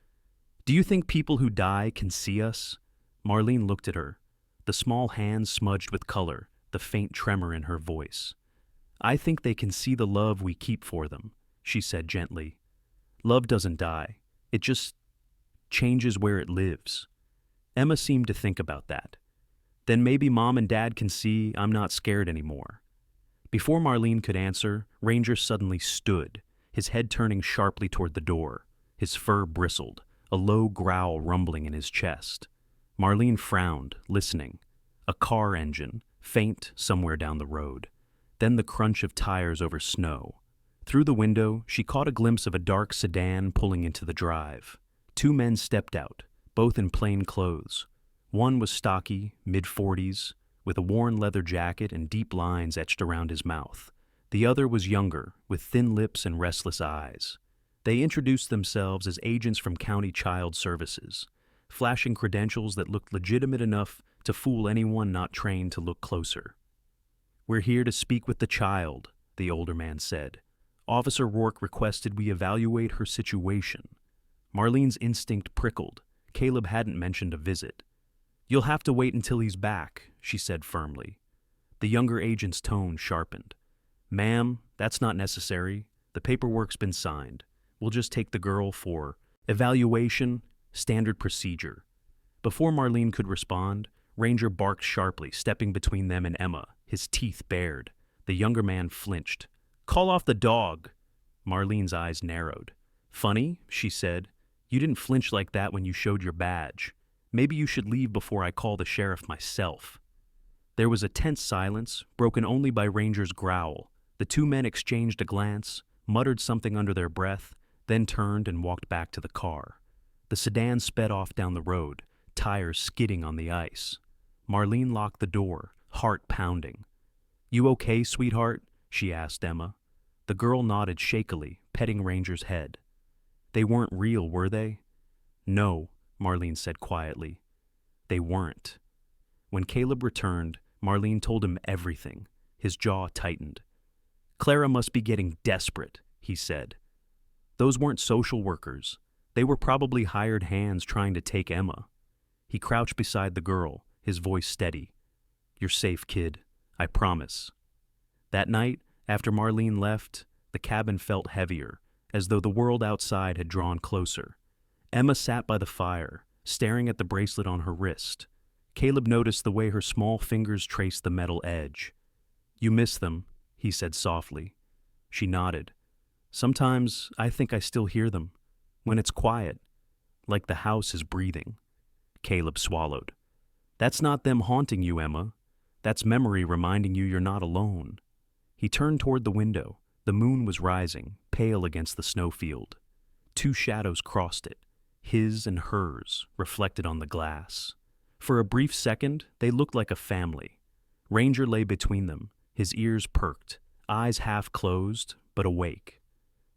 "Do you think people who die can see us?" Marlene looked at her, the small hands smudged with color, the faint tremor in her voice. "I think they can see the love we keep for them," she said gently. "Love doesn't die. It just changes where it lives." Emma seemed to think about that. "Then maybe Mom and Dad can see I'm not scared anymore." Before Marlene could answer, Ranger suddenly stood, his head turning sharply toward the door. His fur bristled, a low growl rumbling in his chest. Marlene frowned, listening. A car engine, faint somewhere down the road. Then the crunch of tires over snow. Through the window, she caught a glimpse of a dark sedan pulling into the drive. 2 men stepped out, both in plain clothes. One was stocky, mid-40s, with a worn leather jacket and deep lines etched around his mouth. The other was younger, with thin lips and restless eyes. They introduced themselves as agents from County Child Services, flashing credentials that looked legitimate enough to fool anyone not trained to look closer. "We're here to speak with the child," the older man said. "Officer Rourke requested we evaluate her situation." Marlene's instinct prickled. Caleb hadn't mentioned a visit. "You'll have to wait until he's back," she said firmly. The younger agent's tone sharpened. "Ma'am, that's not necessary. The paperwork's been signed. We'll just take the girl for evaluation, standard procedure." Before Marlene could respond, Ranger barked sharply, stepping between them and Emma, his teeth bared. The younger man flinched. "Call off the dog!" Marlene's eyes narrowed. "Funny," she said. "You didn't flinch like that when you showed your badge. Maybe you should leave before I call the sheriff myself." There was a tense silence, broken only by Ranger's growl. The two men exchanged a glance, muttered something under their breath, then turned and walked back to the car. The sedan sped off down the road, tires skidding on the ice. Marlene locked the door, heart pounding. "You okay, sweetheart?" she asked Emma. The girl nodded shakily, petting Ranger's head. "They weren't real, were they?" "No," Marlene said quietly. "They weren't." When Caleb returned, Marlene told him everything. His jaw tightened. "Clara must be getting desperate," he said. "Those weren't social workers. They were probably hired hands trying to take Emma." He crouched beside the girl, his voice steady. "You're safe, kid. I promise." That night, after Marlene left, the cabin felt heavier, as though the world outside had drawn closer. Emma sat by the fire, staring at the bracelet on her wrist. Caleb noticed the way her small fingers traced the metal edge. "You miss them," he said softly. She nodded. "Sometimes I think I still hear them, when it's quiet, like the house is breathing." Caleb swallowed. "That's not them haunting you, Emma. That's memory reminding you you're not alone." He turned toward the window. The moon was rising, pale against the snowfield. Two shadows crossed it, his and hers, reflected on the glass. For a brief second, they looked like a family. Ranger lay between them, his ears perked, eyes half closed, but awake.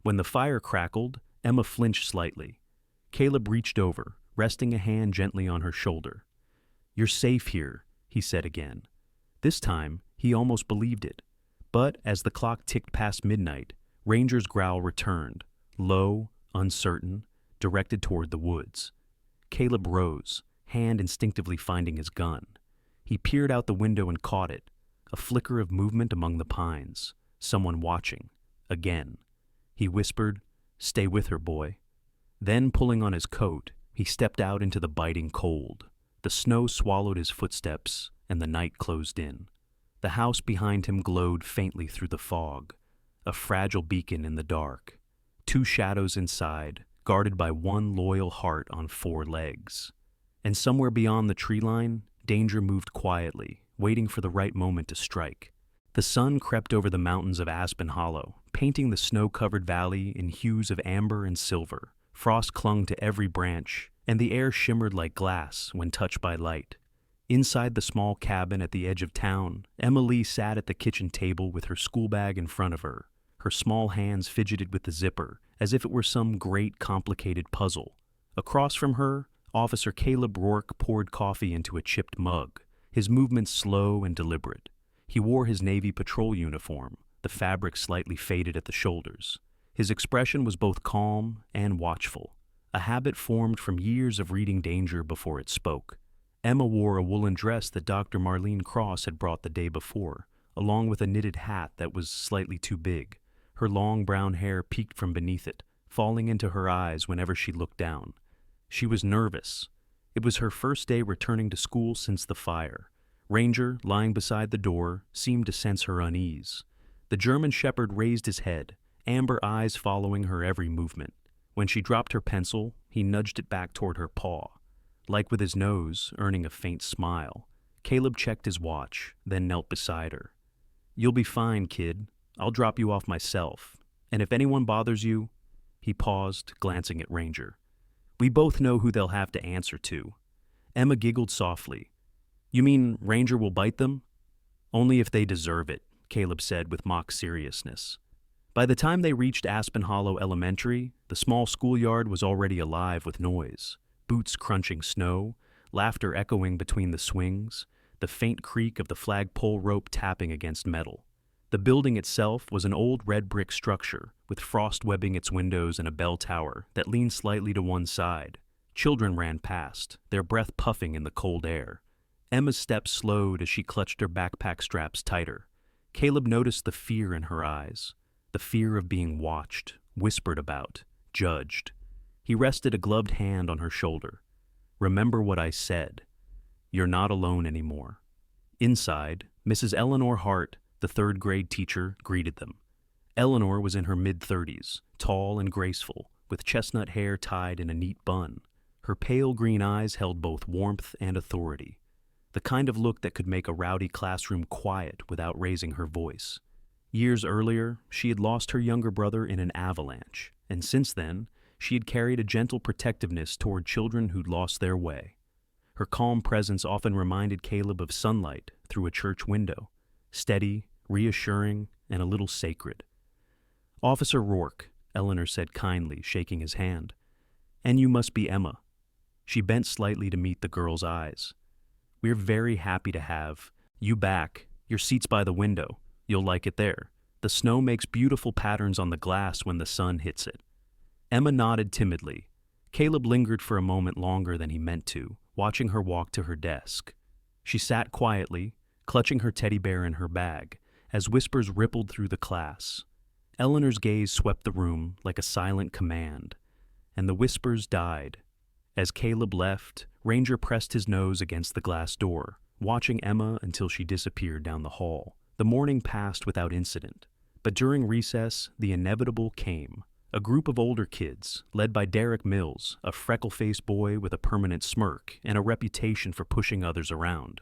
When the fire crackled, Emma flinched slightly. Caleb reached over, resting a hand gently on her shoulder. "You're safe here," he said again. This time, he almost believed it. But as the clock ticked past midnight, Ranger's growl returned, low, uncertain, directed toward the woods. Caleb rose, hand instinctively finding his gun. He peered out the window and caught it, a flicker of movement among the pines, someone watching, again. He whispered, "Stay with her, boy." Then, pulling on his coat, he stepped out into the biting cold. The snow swallowed his footsteps, and the night closed in. The house behind him glowed faintly through the fog, a fragile beacon in the dark. Two shadows inside, guarded by one loyal heart on four legs. And somewhere beyond the tree line, danger moved quietly, waiting for the right moment to strike. The sun crept over the mountains of Aspen Hollow, painting the snow-covered valley in hues of amber and silver. Frost clung to every branch, and the air shimmered like glass when touched by light. Inside the small cabin at the edge of town, Emily sat at the kitchen table with her school bag in front of her. Her small hands fidgeted with the zipper, as if it were some great complicated puzzle. Across from her, Officer Caleb Rourke poured coffee into a chipped mug, his movements slow and deliberate. He wore his Navy patrol uniform, the fabric slightly faded at the shoulders. His expression was both calm and watchful, a habit formed from years of reading danger before it spoke. Emma wore a woolen dress that Dr. Marlene Cross had brought the day before, along with a knitted hat that was slightly too big. Her long brown hair peeked from beneath it, falling into her eyes whenever she looked down. She was nervous. It was her first day returning to school since the fire. Ranger, lying beside the door, seemed to sense her unease. The German shepherd raised his head, amber eyes following her every movement. When she dropped her pencil, he nudged it back toward her paw, like with his nose, earning a faint smile. Caleb checked his watch, then knelt beside her. "You'll be fine, kid. I'll drop you off myself. And if anyone bothers you—" He paused, glancing at Ranger. "We both know who they'll have to answer to." Emma giggled softly. "You mean Ranger will bite them?" "Only if they deserve it," Caleb said with mock seriousness. By the time they reached Aspen Hollow Elementary, the small schoolyard was already alive with noise. Boots crunching snow, laughter echoing between the swings, the faint creak of the flagpole rope tapping against metal. The building itself was an old red brick structure, with frost webbing its windows and a bell tower that leaned slightly to one side. Children ran past, their breath puffing in the cold air. Emma's steps slowed as she clutched her backpack straps tighter. Caleb noticed the fear in her eyes, the fear of being watched, whispered about, judged. He rested a gloved hand on her shoulder. "Remember what I said. You're not alone anymore." Inside, Mrs. Eleanor Hart, the third-grade teacher, greeted them. Eleanor was in her mid-30s, tall and graceful, with chestnut hair tied in a neat bun. Her pale green eyes held both warmth and authority, the kind of look that could make a rowdy classroom quiet without raising her voice. Years earlier, she had lost her younger brother in an avalanche, and since then, she had carried a gentle protectiveness toward children who'd lost their way. Her calm presence often reminded Caleb of sunlight through a church window, steady, reassuring, and a little sacred. "Officer Rourke," Eleanor said kindly, shaking his hand. "And you must be Emma." She bent slightly to meet the girl's eyes. "We're very happy to have you back. Your seat's by the window. You'll like it there. The snow makes beautiful patterns on the glass when the sun hits it." Emma nodded timidly. Caleb lingered for a moment longer than he meant to, watching her walk to her desk. She sat quietly, clutching her teddy bear in her bag, as whispers rippled through the class. Eleanor's gaze swept the room like a silent command, and the whispers died. As Caleb left, Ranger pressed his nose against the glass door, watching Emma until she disappeared down the hall. The morning passed without incident, but during recess, the inevitable came. A group of older kids, led by Derek Mills, a freckle-faced boy with a permanent smirk and a reputation for pushing others around.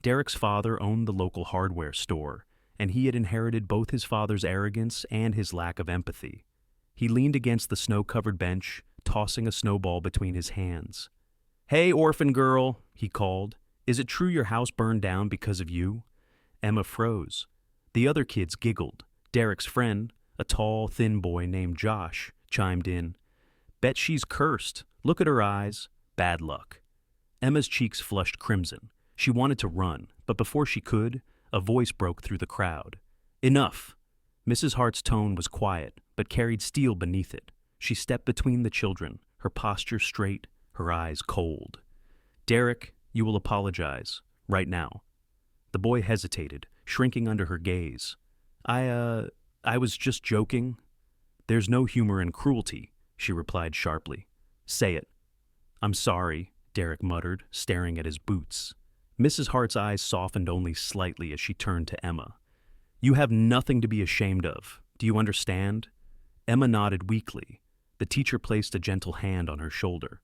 Derek's father owned the local hardware store, and he had inherited both his father's arrogance and his lack of empathy. He leaned against the snow-covered bench, tossing a snowball between his hands. "Hey, orphan girl," he called. "Is it true your house burned down because of you?" Emma froze. The other kids giggled. Derek's friend, a tall, thin boy named Josh, chimed in. "Bet she's cursed. Look at her eyes. Bad luck." Emma's cheeks flushed crimson. She wanted to run, but before she could, a voice broke through the crowd. "Enough!" Mrs. Hart's tone was quiet, but carried steel beneath it. She stepped between the children, her posture straight, her eyes cold. "Derek, you will apologize. Right now." The boy hesitated, shrinking under her gaze. I was just joking." "There's no humor in cruelty," she replied sharply. "Say it." "I'm sorry," Derek muttered, staring at his boots. Mrs. Hart's eyes softened only slightly as she turned to Emma. "You have nothing to be ashamed of. Do you understand?" Emma nodded weakly. The teacher placed a gentle hand on her shoulder.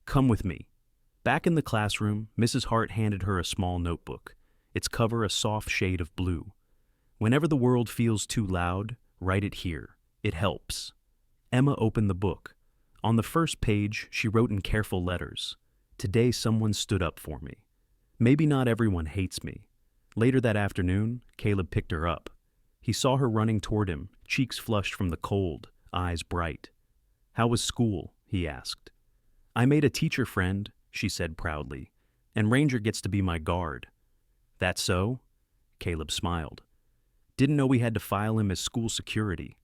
"Come with me." Back in the classroom, Mrs. Hart handed her a small notebook, its cover a soft shade of blue. "Whenever the world feels too loud, write it here. It helps." Emma opened the book. On the first page, she wrote in careful letters, "Today someone stood up for me. Maybe not everyone hates me." Later that afternoon, Caleb picked her up. He saw her running toward him, cheeks flushed from the cold, eyes bright. "How was school?" he asked. "I made a teacher friend," she said proudly, "and Ranger gets to be my guard." "That so?" Caleb smiled. "Didn't know we had to file him as school security."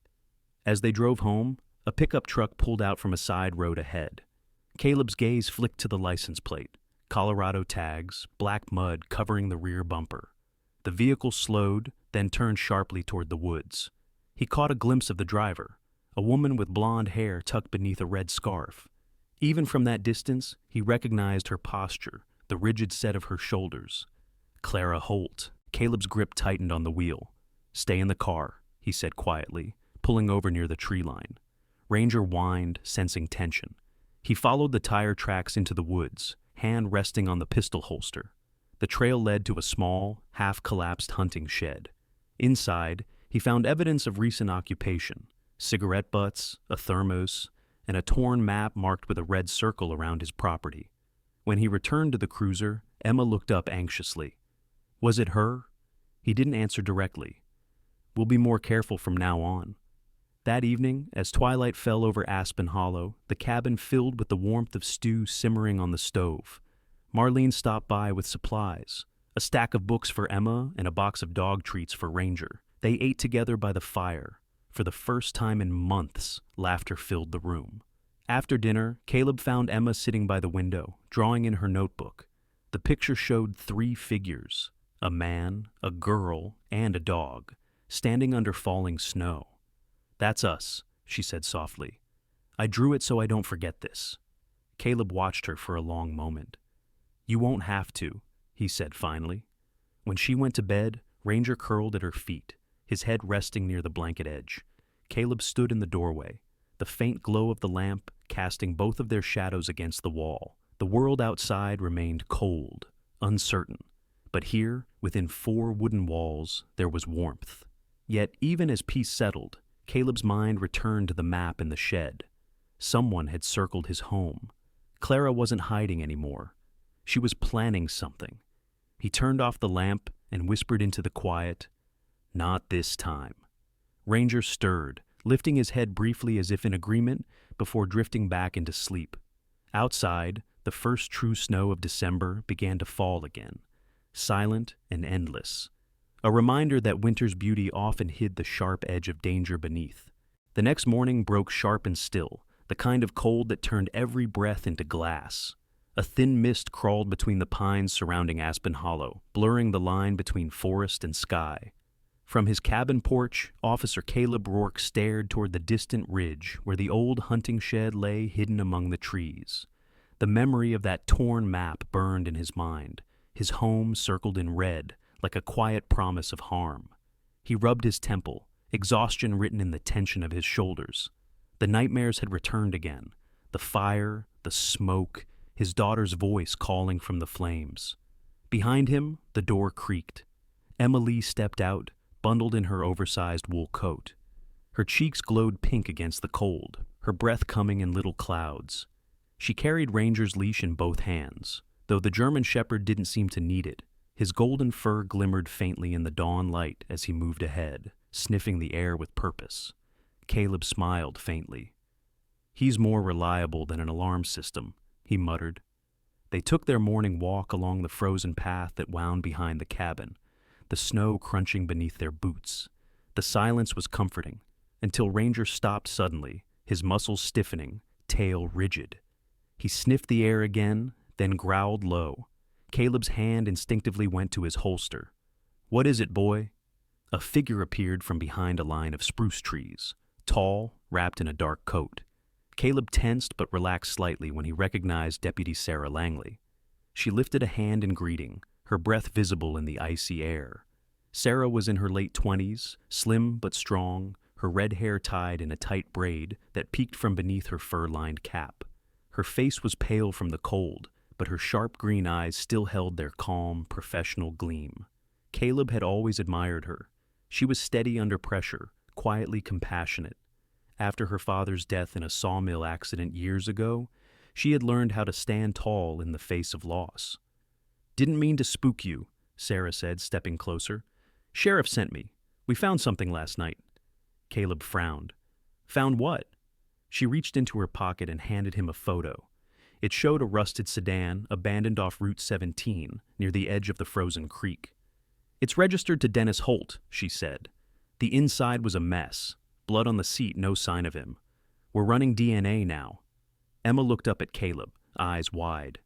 As they drove home, a pickup truck pulled out from a side road ahead. Caleb's gaze flicked to the license plate. Colorado tags, black mud covering the rear bumper. The vehicle slowed, then turned sharply toward the woods. He caught a glimpse of the driver, a woman with blonde hair tucked beneath a red scarf. Even from that distance, he recognized her posture, the rigid set of her shoulders. Clara Holt. Caleb's grip tightened on the wheel. "Stay in the car," he said quietly, pulling over near the tree line. Ranger whined, sensing tension. He followed the tire tracks into the woods, hand resting on the pistol holster. The trail led to a small, half-collapsed hunting shed. Inside, he found evidence of recent occupation, cigarette butts, a thermos, and a torn map marked with a red circle around his property. When he returned to the cruiser, Emma looked up anxiously. Was it her? He didn't answer directly. "We'll be more careful from now on." That evening, as twilight fell over Aspen Hollow, the cabin filled with the warmth of stew simmering on the stove. Marlene stopped by with supplies, a stack of books for Emma and a box of dog treats for Ranger. They ate together by the fire. For the first time in months, laughter filled the room. After dinner, Caleb found Emma sitting by the window, drawing in her notebook. The picture showed 3 figures, a man, a girl, and a dog, standing under falling snow. "That's us," she said softly. "I drew it so I don't forget this." Caleb watched her for a long moment. "You won't have to," he said finally. When she went to bed, Ranger curled at her feet, his head resting near the blanket edge. Caleb stood in the doorway, the faint glow of the lamp casting both of their shadows against the wall. The world outside remained cold, uncertain, but here, within 4 wooden walls, there was warmth. Yet, even as peace settled, Caleb's mind returned to the map in the shed. Someone had circled his home. Clara wasn't hiding anymore. She was planning something. He turned off the lamp and whispered into the quiet, "Not this time." Ranger stirred, lifting his head briefly as if in agreement before drifting back into sleep. Outside, the first true snow of December began to fall again, silent and endless, a reminder that winter's beauty often hid the sharp edge of danger beneath. The next morning broke sharp and still, the kind of cold that turned every breath into glass. A thin mist crawled between the pines surrounding Aspen Hollow, blurring the line between forest and sky. From his cabin porch, Officer Caleb Rourke stared toward the distant ridge where the old hunting shed lay hidden among the trees. The memory of that torn map burned in his mind, his home circled in red, like a quiet promise of harm. He rubbed his temple, exhaustion written in the tension of his shoulders. The nightmares had returned again, the fire, the smoke, his daughter's voice calling from the flames. Behind him, the door creaked. Emma Lee stepped out, bundled in her oversized wool coat. Her cheeks glowed pink against the cold, her breath coming in little clouds. She carried Ranger's leash in both hands, though the German shepherd didn't seem to need it. His golden fur glimmered faintly in the dawn light as he moved ahead, sniffing the air with purpose. Caleb smiled faintly. "He's more reliable than an alarm system," he muttered. They took their morning walk along the frozen path that wound behind the cabin, the snow crunching beneath their boots. The silence was comforting, until Ranger stopped suddenly, his muscles stiffening, tail rigid. He sniffed the air again, then growled low. Caleb's hand instinctively went to his holster. "What is it, boy?" A figure appeared from behind a line of spruce trees, tall, wrapped in a dark coat. Caleb tensed but relaxed slightly when he recognized Deputy Sarah Langley. She lifted a hand in greeting, her breath visible in the icy air. Sarah was in her late 20s, slim but strong, her red hair tied in a tight braid that peeked from beneath her fur-lined cap. Her face was pale from the cold, but her sharp green eyes still held their calm, professional gleam. Caleb had always admired her. She was steady under pressure, quietly compassionate. After her father's death in a sawmill accident years ago, she had learned how to stand tall in the face of loss. "Didn't mean to spook you," Sarah said, stepping closer. "Sheriff sent me. We found something last night." Caleb frowned. "Found what?" She reached into her pocket and handed him a photo. It showed a rusted sedan abandoned off Route 17 near the edge of the frozen creek. "It's registered to Dennis Holt," she said. The inside was a mess. Blood on the seat, no sign of him. "We're running DNA now." Emma looked up at Caleb, eyes wide.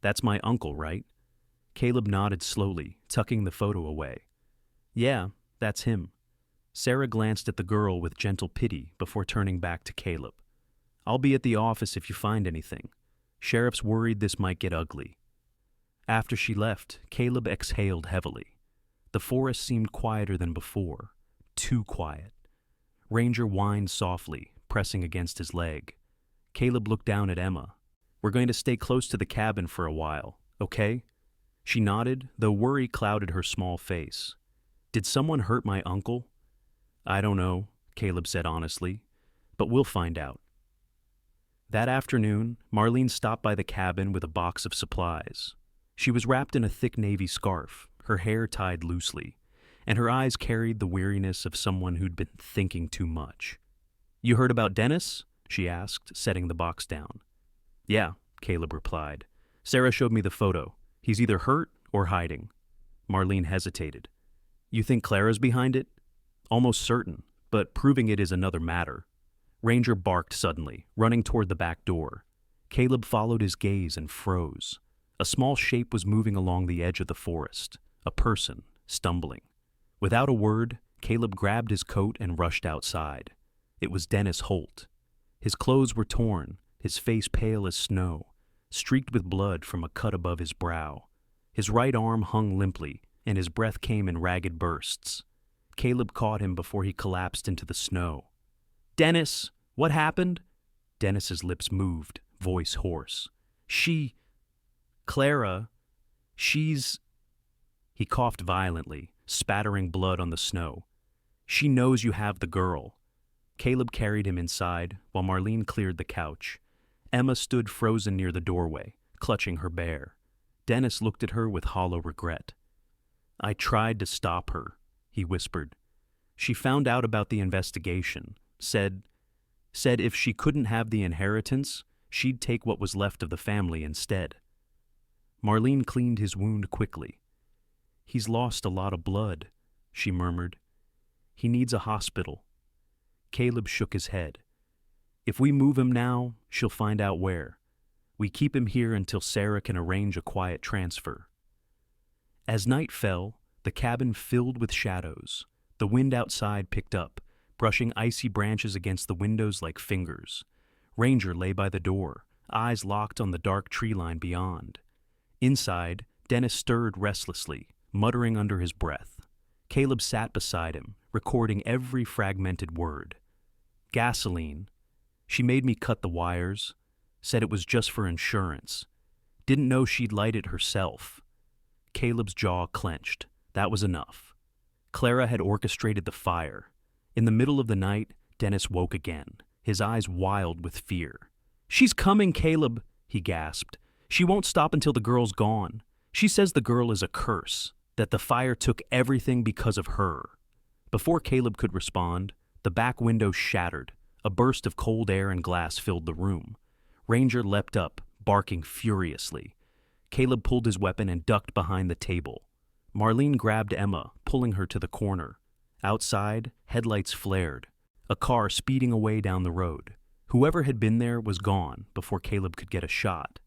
"That's my uncle, right?" Caleb nodded slowly, tucking the photo away. "Yeah, that's him." Sarah glanced at the girl with gentle pity before turning back to Caleb. "I'll be at the office if you find anything. Sheriff's worried this might get ugly." After she left, Caleb exhaled heavily. The forest seemed quieter than before, too quiet. Ranger whined softly, pressing against his leg. Caleb looked down at Emma. "We're going to stay close to the cabin for a while, okay?" She nodded, though worry clouded her small face. "Did someone hurt my uncle?" "I don't know," Caleb said honestly, "but we'll find out." That afternoon, Marlene stopped by the cabin with a box of supplies. She was wrapped in a thick navy scarf, her hair tied loosely, and her eyes carried the weariness of someone who'd been thinking too much. "You heard about Dennis?" she asked, setting the box down. "Yeah," Caleb replied. Sarah showed me the photo. He's either hurt or hiding. Marlene hesitated. You think Clara's behind it? Almost certain, but proving it is another matter. Ranger barked suddenly, running toward the back door. Caleb followed his gaze and froze. A small shape was moving along the edge of the forest, a person, stumbling. Without a word, Caleb grabbed his coat and rushed outside. It was Dennis Holt. His clothes were torn, his face pale as snow, streaked with blood from a cut above his brow. His right arm hung limply, and his breath came in ragged bursts. Caleb caught him before he collapsed into the snow. "Dennis, what happened?" Dennis's lips moved, voice hoarse. Clara, she's..." He coughed violently, spattering blood on the snow. "She knows you have the girl." Caleb carried him inside, while Marlene cleared the couch. Emma stood frozen near the doorway, clutching her bear. Dennis looked at her with hollow regret. "I tried to stop her," he whispered. "She found out about the investigation, said if she couldn't have the inheritance, she'd take what was left of the family instead." Marlene cleaned his wound quickly. "He's lost a lot of blood," she murmured. "He needs a hospital." Caleb shook his head. "If we move him now, she'll find out where. We keep him here until Sarah can arrange a quiet transfer." As night fell, the cabin filled with shadows. The wind outside picked up, brushing icy branches against the windows like fingers. Ranger lay by the door, eyes locked on the dark tree line beyond. Inside, Dennis stirred restlessly, muttering under his breath. Caleb sat beside him, recording every fragmented word. "Gasoline. She made me cut the wires. Said it was just for insurance. Didn't know she'd light it herself." Caleb's jaw clenched. That was enough. Clara had orchestrated the fire. In the middle of the night, Dennis woke again, his eyes wild with fear. "She's coming, Caleb," he gasped. "She won't stop until the girl's gone. She says the girl is a curse, that the fire took everything because of her." Before Caleb could respond, the back window shattered. A burst of cold air and glass filled the room. Ranger leapt up, barking furiously. Caleb pulled his weapon and ducked behind the table. Marlene grabbed Emma, pulling her to the corner. Outside, headlights flared. A car speeding away down the road. Whoever had been there was gone before Caleb could get a shot.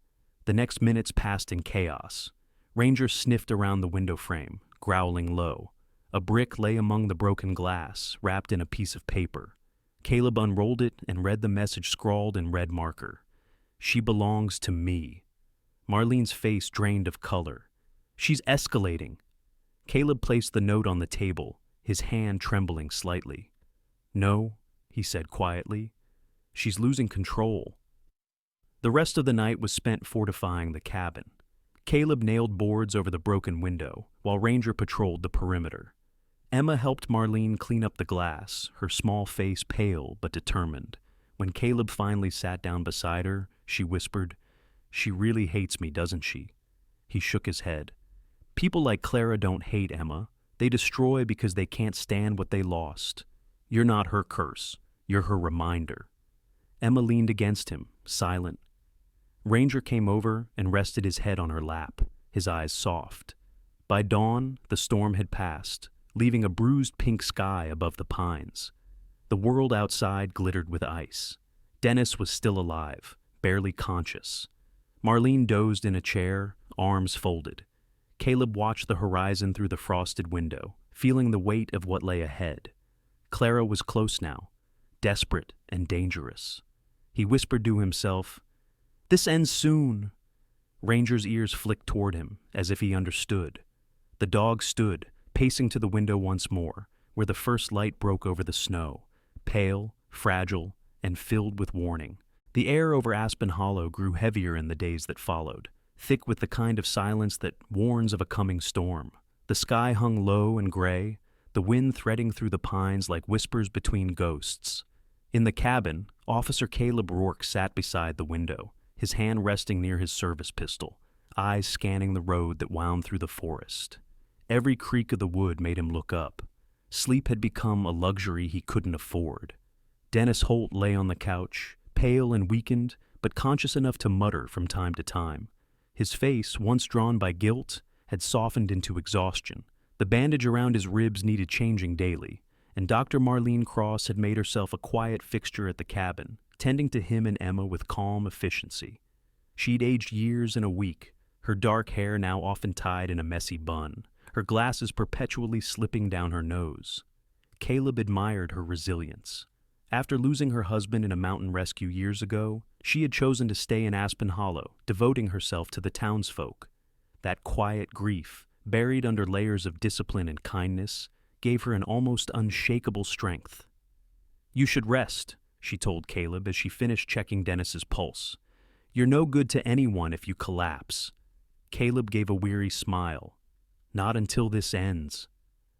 The next minutes passed in chaos. Ranger sniffed around the window frame, growling low. A brick lay among the broken glass, wrapped in a piece of paper. Caleb unrolled it and read the message scrawled in red marker. "She belongs to me." Marlene's face drained of color. "She's escalating." Caleb placed the note on the table, his hand trembling slightly. "No," he said quietly. "She's losing control." The rest of the night was spent fortifying the cabin. Caleb nailed boards over the broken window, while Ranger patrolled the perimeter. Emma helped Marlene clean up the glass, her small face pale but determined. When Caleb finally sat down beside her, she whispered, "She really hates me, doesn't she?" He shook his head. "People like Clara don't hate Emma. They destroy because they can't stand what they lost. You're not her curse. You're her reminder." Emma leaned against him, silent. Ranger came over and rested his head on her lap, his eyes soft. By dawn, the storm had passed, leaving a bruised pink sky above the pines. The world outside glittered with ice. Dennis was still alive, barely conscious. Marlene dozed in a chair, arms folded. Caleb watched the horizon through the frosted window, feeling the weight of what lay ahead. Clara was close now, desperate and dangerous. He whispered to himself, "This ends soon." Ranger's ears flicked toward him, as if he understood. The dog stood, pacing to the window once more, where the first light broke over the snow, pale, fragile, and filled with warning. The air over Aspen Hollow grew heavier in the days that followed, thick with the kind of silence that warns of a coming storm. The sky hung low and gray, the wind threading through the pines like whispers between ghosts. In the cabin, Officer Caleb Rourke sat beside the window, his hand resting near his service pistol, eyes scanning the road that wound through the forest. Every creak of the wood made him look up. Sleep had become a luxury he couldn't afford. Dennis Holt lay on the couch, pale and weakened, but conscious enough to mutter from time to time. His face, once drawn by guilt, had softened into exhaustion. The bandage around his ribs needed changing daily, and Dr. Marlene Cross had made herself a quiet fixture at the cabin, tending to him and Emma with calm efficiency. She'd aged years in a week, her dark hair now often tied in a messy bun, her glasses perpetually slipping down her nose. Caleb admired her resilience. After losing her husband in a mountain rescue years ago, she had chosen to stay in Aspen Hollow, devoting herself to the townsfolk. That quiet grief, buried under layers of discipline and kindness, gave her an almost unshakable strength. "You should rest," she told Caleb as she finished checking Dennis's pulse. "You're no good to anyone if you collapse." Caleb gave a weary smile. "Not until this ends."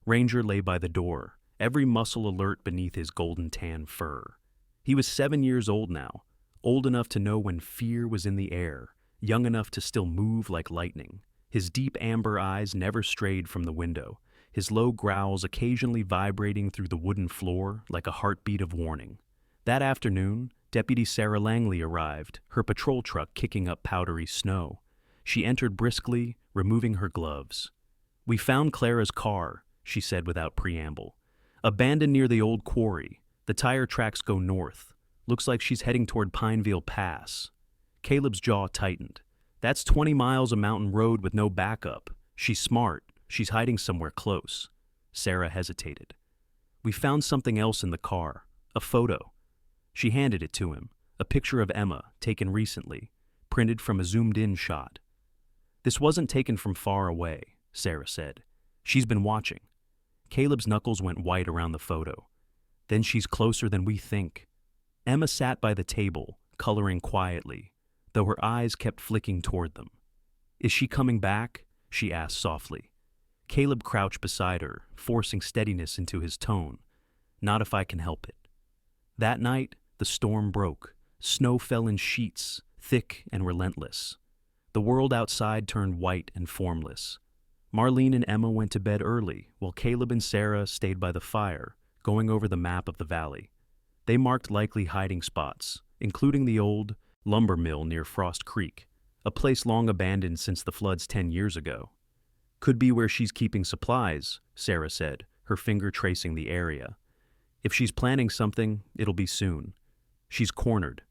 Ranger lay by the door, every muscle alert beneath his golden tan fur. He was 7 years old now, old enough to know when fear was in the air, young enough to still move like lightning. His deep amber eyes never strayed from the window, his low growls occasionally vibrating through the wooden floor like a heartbeat of warning. That afternoon, Deputy Sarah Langley arrived, her patrol truck kicking up powdery snow. She entered briskly, removing her gloves. "We found Clara's car," she said without preamble. "Abandoned near the old quarry. The tire tracks go north. Looks like she's heading toward Pineville Pass." Caleb's jaw tightened. "That's 20 miles of mountain road with no backup. She's smart. She's hiding somewhere close." Sarah hesitated. "We found something else in the car. A photo." She handed it to him, a picture of Emma, taken recently, printed from a zoomed-in shot. "This wasn't taken from far away," Sarah said. "She's been watching." Caleb's knuckles went white around the photo. "Then she's closer than we think." Emma sat by the table, coloring quietly, though her eyes kept flicking toward them. "Is she coming back?" she asked softly. Caleb crouched beside her, forcing steadiness into his tone. "Not if I can help it." That night, the storm broke. Snow fell in sheets, thick and relentless. The world outside turned white and formless. Marlene and Emma went to bed early, while Caleb and Sarah stayed by the fire, going over the map of the valley. They marked likely hiding spots, including the old lumber mill near Frost Creek, a place long abandoned since the floods 10 years ago. "Could be where she's keeping supplies," Sarah said, her finger tracing the area. "If she's planning something, it'll be soon. She's cornered."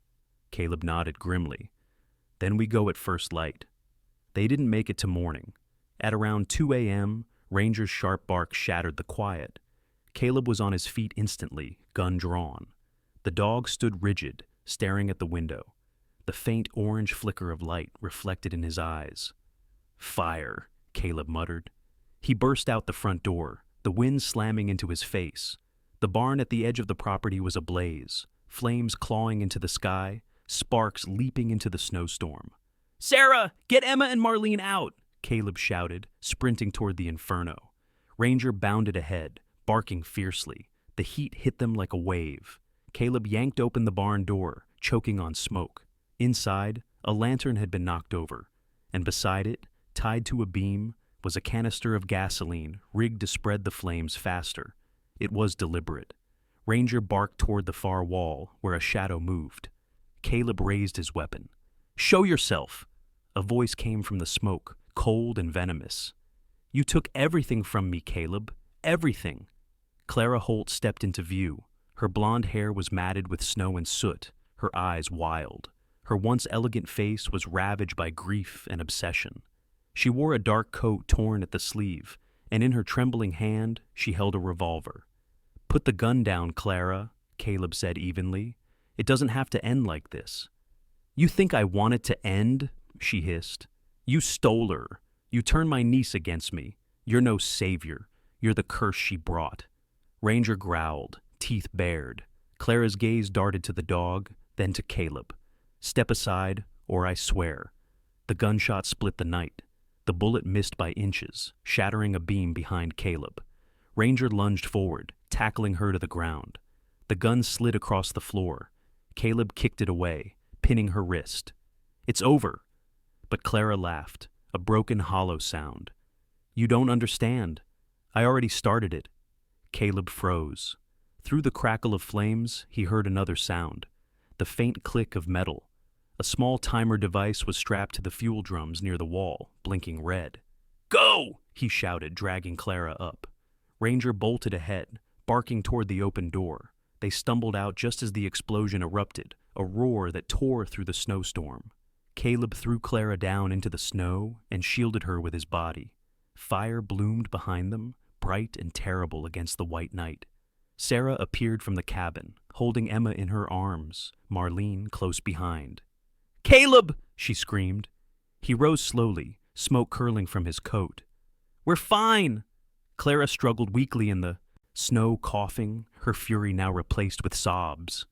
Caleb nodded grimly. "Then we go at first light." They didn't make it to morning. At around 2 a.m., Ranger's sharp bark shattered the quiet. Caleb was on his feet instantly, gun drawn. The dog stood rigid, staring at the window. The faint orange flicker of light reflected in his eyes. "Fire," Caleb muttered. He burst out the front door, the wind slamming into his face. The barn at the edge of the property was ablaze, flames clawing into the sky, sparks leaping into the snowstorm. "Sarah, get Emma and Marlene out!" Caleb shouted, sprinting toward the inferno. Ranger bounded ahead, barking fiercely. The heat hit them like a wave. Caleb yanked open the barn door, choking on smoke. Inside, a lantern had been knocked over, and beside it, tied to a beam, was a canister of gasoline rigged to spread the flames faster. It was deliberate. Ranger barked toward the far wall, where a shadow moved. Caleb raised his weapon. "Show yourself!" A voice came from the smoke, cold and venomous. "You took everything from me, Caleb. Everything." Clara Holt stepped into view. Her blonde hair was matted with snow and soot, her eyes wild. Her once elegant face was ravaged by grief and obsession. She wore a dark coat torn at the sleeve, and in her trembling hand she held a revolver. "Put the gun down, Clara," Caleb said evenly. "It doesn't have to end like this." "You think I want it to end?" she hissed. "You stole her. You turned my niece against me. You're no savior. You're the curse she brought." Ranger growled, teeth bared. Clara's gaze darted to the dog, then to Caleb. "Step aside, or I swear." The gunshot split the night. The bullet missed by inches, shattering a beam behind Caleb. Ranger lunged forward, tackling her to the ground. The gun slid across the floor. Caleb kicked it away, pinning her wrist. "It's over." But Clara laughed, a broken, hollow sound. "You don't understand. I already started it." Caleb froze. Through the crackle of flames, he heard another sound, the faint click of metal. A small timer device was strapped to the fuel drums near the wall, blinking red. "Go!" he shouted, dragging Clara up. Ranger bolted ahead, barking toward the open door. They stumbled out just as the explosion erupted, a roar that tore through the snowstorm. Caleb threw Clara down into the snow and shielded her with his body. Fire bloomed behind them, bright and terrible against the white night. Sarah appeared from the cabin, holding Emma in her arms, Marlene close behind. "Caleb!" she screamed. He rose slowly, smoke curling from his coat. "We're fine!" Clara struggled weakly in the snow, coughing, her fury now replaced with sobs.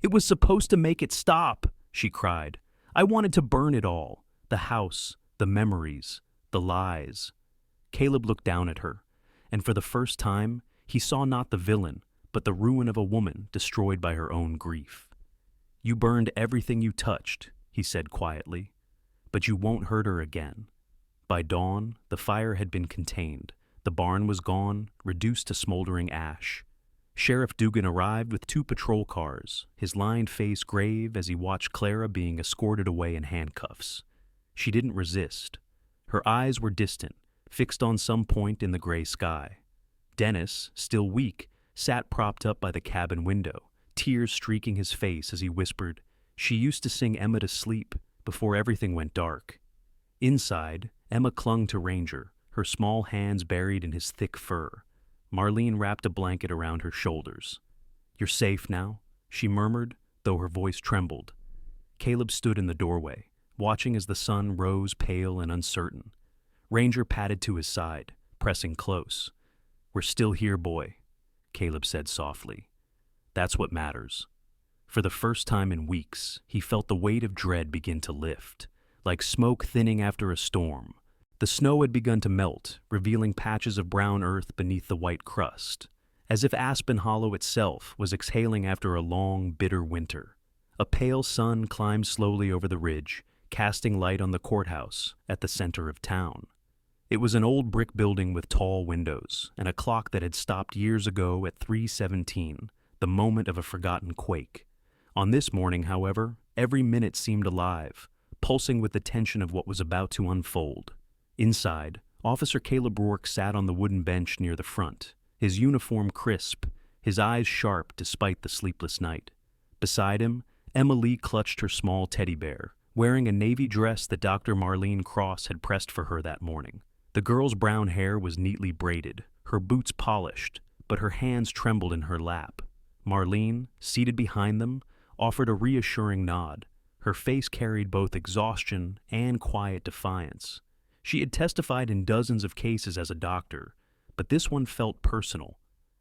"It was supposed to make it stop," she cried. "I wanted to burn it all. The house, the memories, the lies." Caleb looked down at her, and for the first time, he saw not the villain, but the ruin of a woman destroyed by her own grief. "You burned everything you touched," he said quietly, "but you won't hurt her again." By dawn, the fire had been contained. The barn was gone, reduced to smoldering ash. Sheriff Dugan arrived with 2 patrol cars, his lined face grave as he watched Clara being escorted away in handcuffs. She didn't resist. Her eyes were distant, fixed on some point in the gray sky. Dennis, still weak, sat propped up by the cabin window, tears streaking his face as he whispered, "She used to sing Emma to sleep before everything went dark." Inside, Emma clung to Ranger, her small hands buried in his thick fur. Marlene wrapped a blanket around her shoulders. "You're safe now," she murmured, though her voice trembled. Caleb stood in the doorway, watching as the sun rose pale and uncertain. Ranger padded to his side, pressing close. "We're still here, boy," Caleb said softly. "That's what matters." For the first time in weeks, he felt the weight of dread begin to lift, like smoke thinning after a storm. The snow had begun to melt, revealing patches of brown earth beneath the white crust, as if Aspen Hollow itself was exhaling after a long, bitter winter. A pale sun climbed slowly over the ridge, casting light on the courthouse at the center of town. It was an old brick building with tall windows, and a clock that had stopped years ago at 3:17, the moment of a forgotten quake. On this morning, however, every minute seemed alive, pulsing with the tension of what was about to unfold. Inside, Officer Caleb Rourke sat on the wooden bench near the front, his uniform crisp, his eyes sharp despite the sleepless night. Beside him, Emma Lee clutched her small teddy bear, wearing a navy dress that Dr. Marlene Cross had pressed for her that morning. The girl's brown hair was neatly braided, her boots polished, but her hands trembled in her lap. Marlene, seated behind them, offered a reassuring nod. Her face carried both exhaustion and quiet defiance. She had testified in dozens of cases as a doctor, but this one felt personal,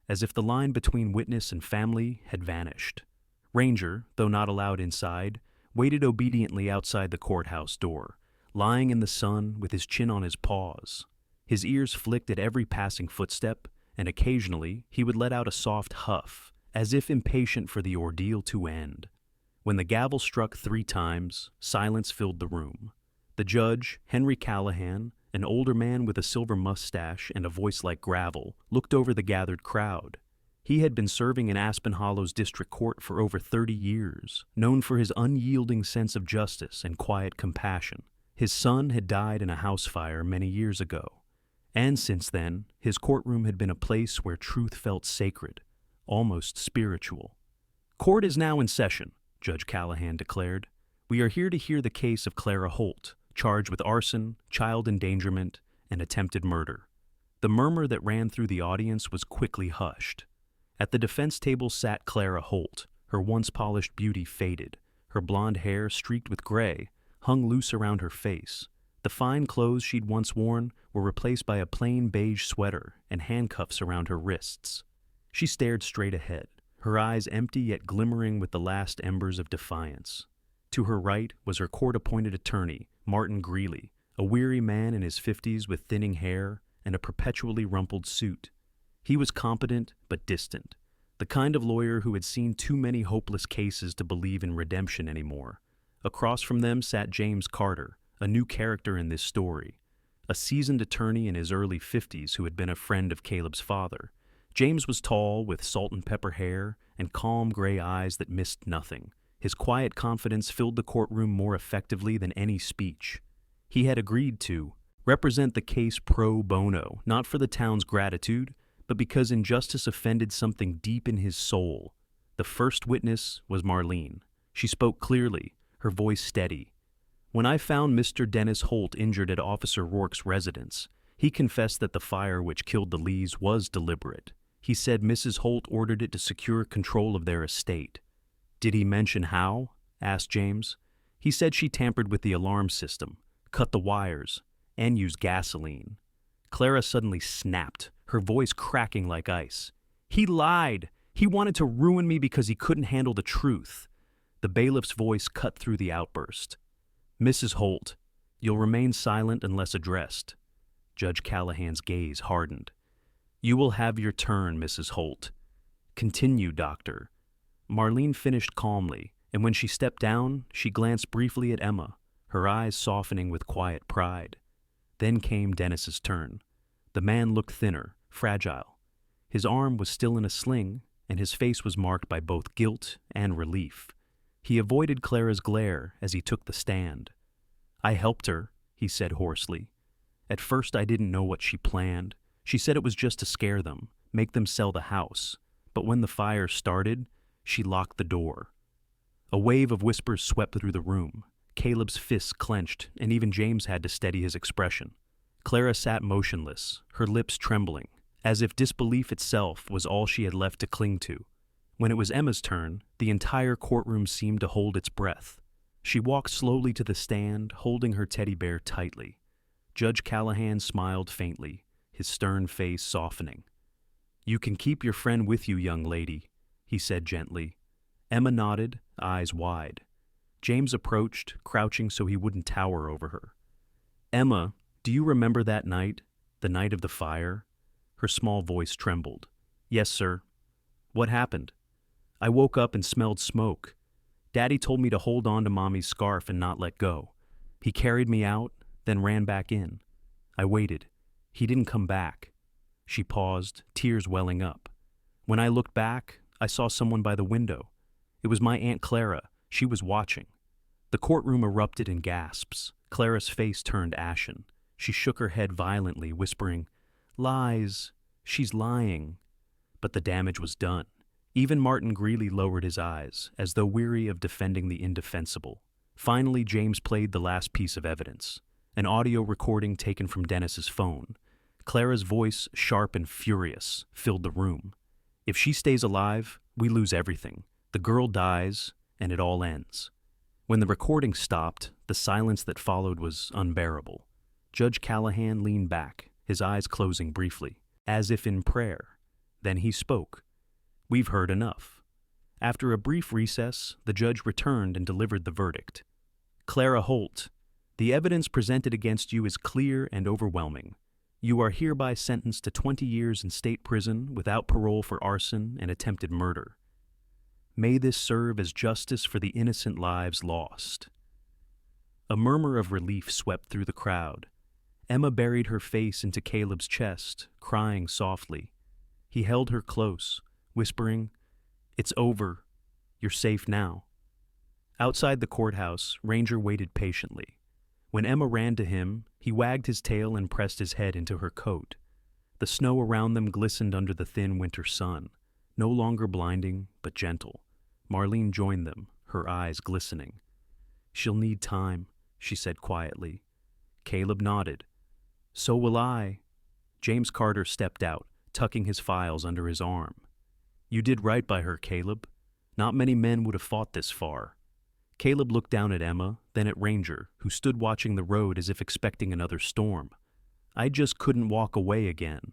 as if the line between witness and family had vanished. Ranger, though not allowed inside, waited obediently outside the courthouse door, lying in the sun with his chin on his paws. His ears flicked at every passing footstep, and occasionally he would let out a soft huff, as if impatient for the ordeal to end. When the gavel struck 3 times, silence filled the room. The judge, Henry Callahan, an older man with a silver mustache and a voice like gravel, looked over the gathered crowd. He had been serving in Aspen Hollow's district court for over 30 years, known for his unyielding sense of justice and quiet compassion. His son had died in a house fire many years ago, and since then, his courtroom had been a place where truth felt sacred, almost spiritual. "Court is now in session," Judge Callahan declared. "We are here to hear the case of Clara Holt, charged with arson, child endangerment, and attempted murder." The murmur that ran through the audience was quickly hushed. At the defense table sat Clara Holt, her once polished beauty faded, her blonde hair streaked with gray, hung loose around her face. The fine clothes she'd once worn were replaced by a plain beige sweater and handcuffs around her wrists. She stared straight ahead, her eyes empty yet glimmering with the last embers of defiance. To her right was her court-appointed attorney, Martin Greeley, a weary man in his 50s with thinning hair and a perpetually rumpled suit. He was competent but distant, the kind of lawyer who had seen too many hopeless cases to believe in redemption anymore. Across from them sat James Carter, a new character in this story, a seasoned attorney in his early 50s who had been a friend of Caleb's father. James was tall, with salt and pepper hair and calm gray eyes that missed nothing. His quiet confidence filled the courtroom more effectively than any speech. He had agreed to represent the case pro bono, not for the town's gratitude, but because injustice offended something deep in his soul. The first witness was Marlene. She spoke clearly, her voice steady. "When I found Mr. Dennis Holt injured at Officer Rourke's residence, he confessed that the fire which killed the Lees was deliberate. He said Mrs. Holt ordered it to secure control of their estate." "Did he mention how?" asked James. "He said she tampered with the alarm system, cut the wires, and used gasoline." Clara suddenly snapped, her voice cracking like ice. "He lied! He wanted to ruin me because he couldn't handle the truth." The bailiff's voice cut through the outburst. "Mrs. Holt, you'll remain silent unless addressed." Judge Callahan's gaze hardened. "You will have your turn, Mrs. Holt." "Continue, doctor." Marlene finished calmly, and when she stepped down, she glanced briefly at Emma, her eyes softening with quiet pride. Then came Dennis's turn. The man looked thinner, fragile. His arm was still in a sling, and his face was marked by both guilt and relief. He avoided Clara's glare as he took the stand. "I helped her," he said hoarsely. "At first I didn't know what she planned. She said it was just to scare them, make them sell the house. But when the fire started, she locked the door." A wave of whispers swept through the room. Caleb's fists clenched, and even James had to steady his expression. Clara sat motionless, her lips trembling, as if disbelief itself was all she had left to cling to. When it was Emma's turn, the entire courtroom seemed to hold its breath. She walked slowly to the stand, holding her teddy bear tightly. Judge Callahan smiled faintly, his stern face softening. "You can keep your friend with you, young lady," he said gently. Emma nodded, eyes wide. James approached, crouching so he wouldn't tower over her. "Emma, do you remember that night, the night of the fire?" Her small voice trembled. "Yes, sir." "What happened?" "I woke up and smelled smoke. Daddy told me to hold on to Mommy's scarf and not let go. He carried me out, then ran back in. I waited. He didn't come back." She paused, tears welling up. "When I looked back, I saw someone by the window. It was my Aunt Clara. She was watching." The courtroom erupted in gasps. Clara's face turned ashen. She shook her head violently, whispering, "Lies. She's lying." But the damage was done. Even Martin Greeley lowered his eyes, as though weary of defending the indefensible. Finally, James played the last piece of evidence, an audio recording taken from Dennis's phone. Clara's voice, sharp and furious, filled the room. "If she stays alive, we lose everything. The girl dies, and it all ends." When the recording stopped, the silence that followed was unbearable. Judge Callahan leaned back, his eyes closing briefly, as if in prayer. Then he spoke. "We've heard enough." After a brief recess, the judge returned and delivered the verdict. "Clara Holt, the evidence presented against you is clear and overwhelming. You are hereby sentenced to 20 years in state prison without parole for arson and attempted murder. May this serve as justice for the innocent lives lost." A murmur of relief swept through the crowd. Emma buried her face into Caleb's chest, crying softly. He held her close, whispering, "It's over. You're safe now." Outside the courthouse, Ranger waited patiently. When Emma ran to him, he wagged his tail and pressed his head into her coat. The snow around them glistened under the thin winter sun, no longer blinding, but gentle. Marlene joined them, her eyes glistening. "She'll need time," she said quietly. Caleb nodded. "So will I." James Carter stepped out, tucking his files under his arm. "You did right by her, Caleb. Not many men would have fought this far." Caleb looked down at Emma, then at Ranger, who stood watching the road as if expecting another storm. "I just couldn't walk away again."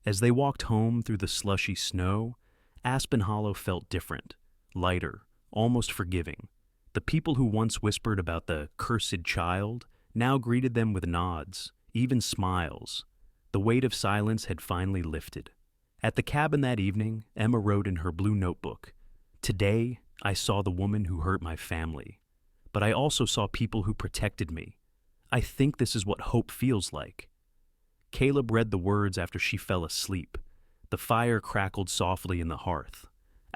As they walked home through the slushy snow, Aspen Hollow felt different, lighter, almost forgiving. The people who once whispered about the cursed child now greeted them with nods, even smiles. The weight of silence had finally lifted. At the cabin that evening, Emma wrote in her blue notebook, "Today, I saw the woman who hurt my family, but I also saw people who protected me. I think this is what hope feels like." Caleb read the words after she fell asleep. The fire crackled softly in the hearth.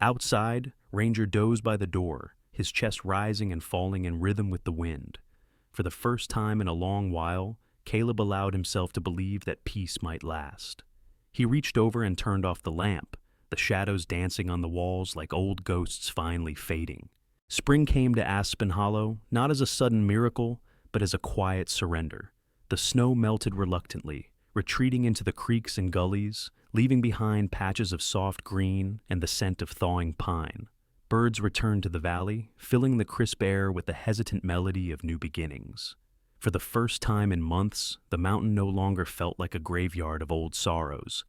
Outside, Ranger dozed by the door, his chest rising and falling in rhythm with the wind. For the first time in a long while, Caleb allowed himself to believe that peace might last. He reached over and turned off the lamp, the shadows dancing on the walls like old ghosts finally fading. Spring came to Aspen Hollow, not as a sudden miracle, but as a quiet surrender. The snow melted reluctantly, retreating into the creeks and gullies, leaving behind patches of soft green and the scent of thawing pine. Birds returned to the valley, filling the crisp air with the hesitant melody of new beginnings. For the first time in months, the mountain no longer felt like a graveyard of old sorrows.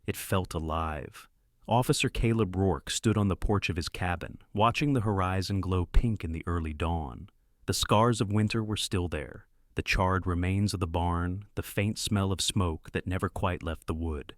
It felt alive. Officer Caleb Rourke stood on the porch of his cabin, watching the horizon glow pink in the early dawn. The scars of winter were still there, the charred remains of the barn, the faint smell of smoke that never quite left the wood.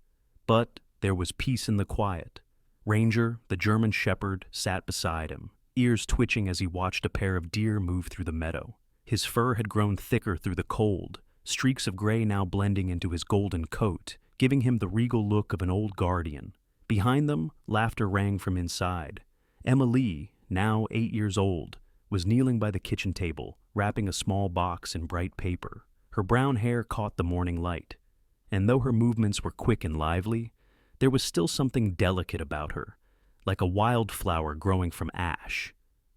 But there was peace in the quiet. Ranger, the German shepherd, sat beside him, ears twitching as he watched a pair of deer move through the meadow. His fur had grown thicker through the cold, streaks of gray now blending into his golden coat, giving him the regal look of an old guardian. Behind them, laughter rang from inside. Emma Lee, now 8 years old, was kneeling by the kitchen table, wrapping a small box in bright paper. Her brown hair caught the morning light, and though her movements were quick and lively, there was still something delicate about her, like a wildflower growing from ash.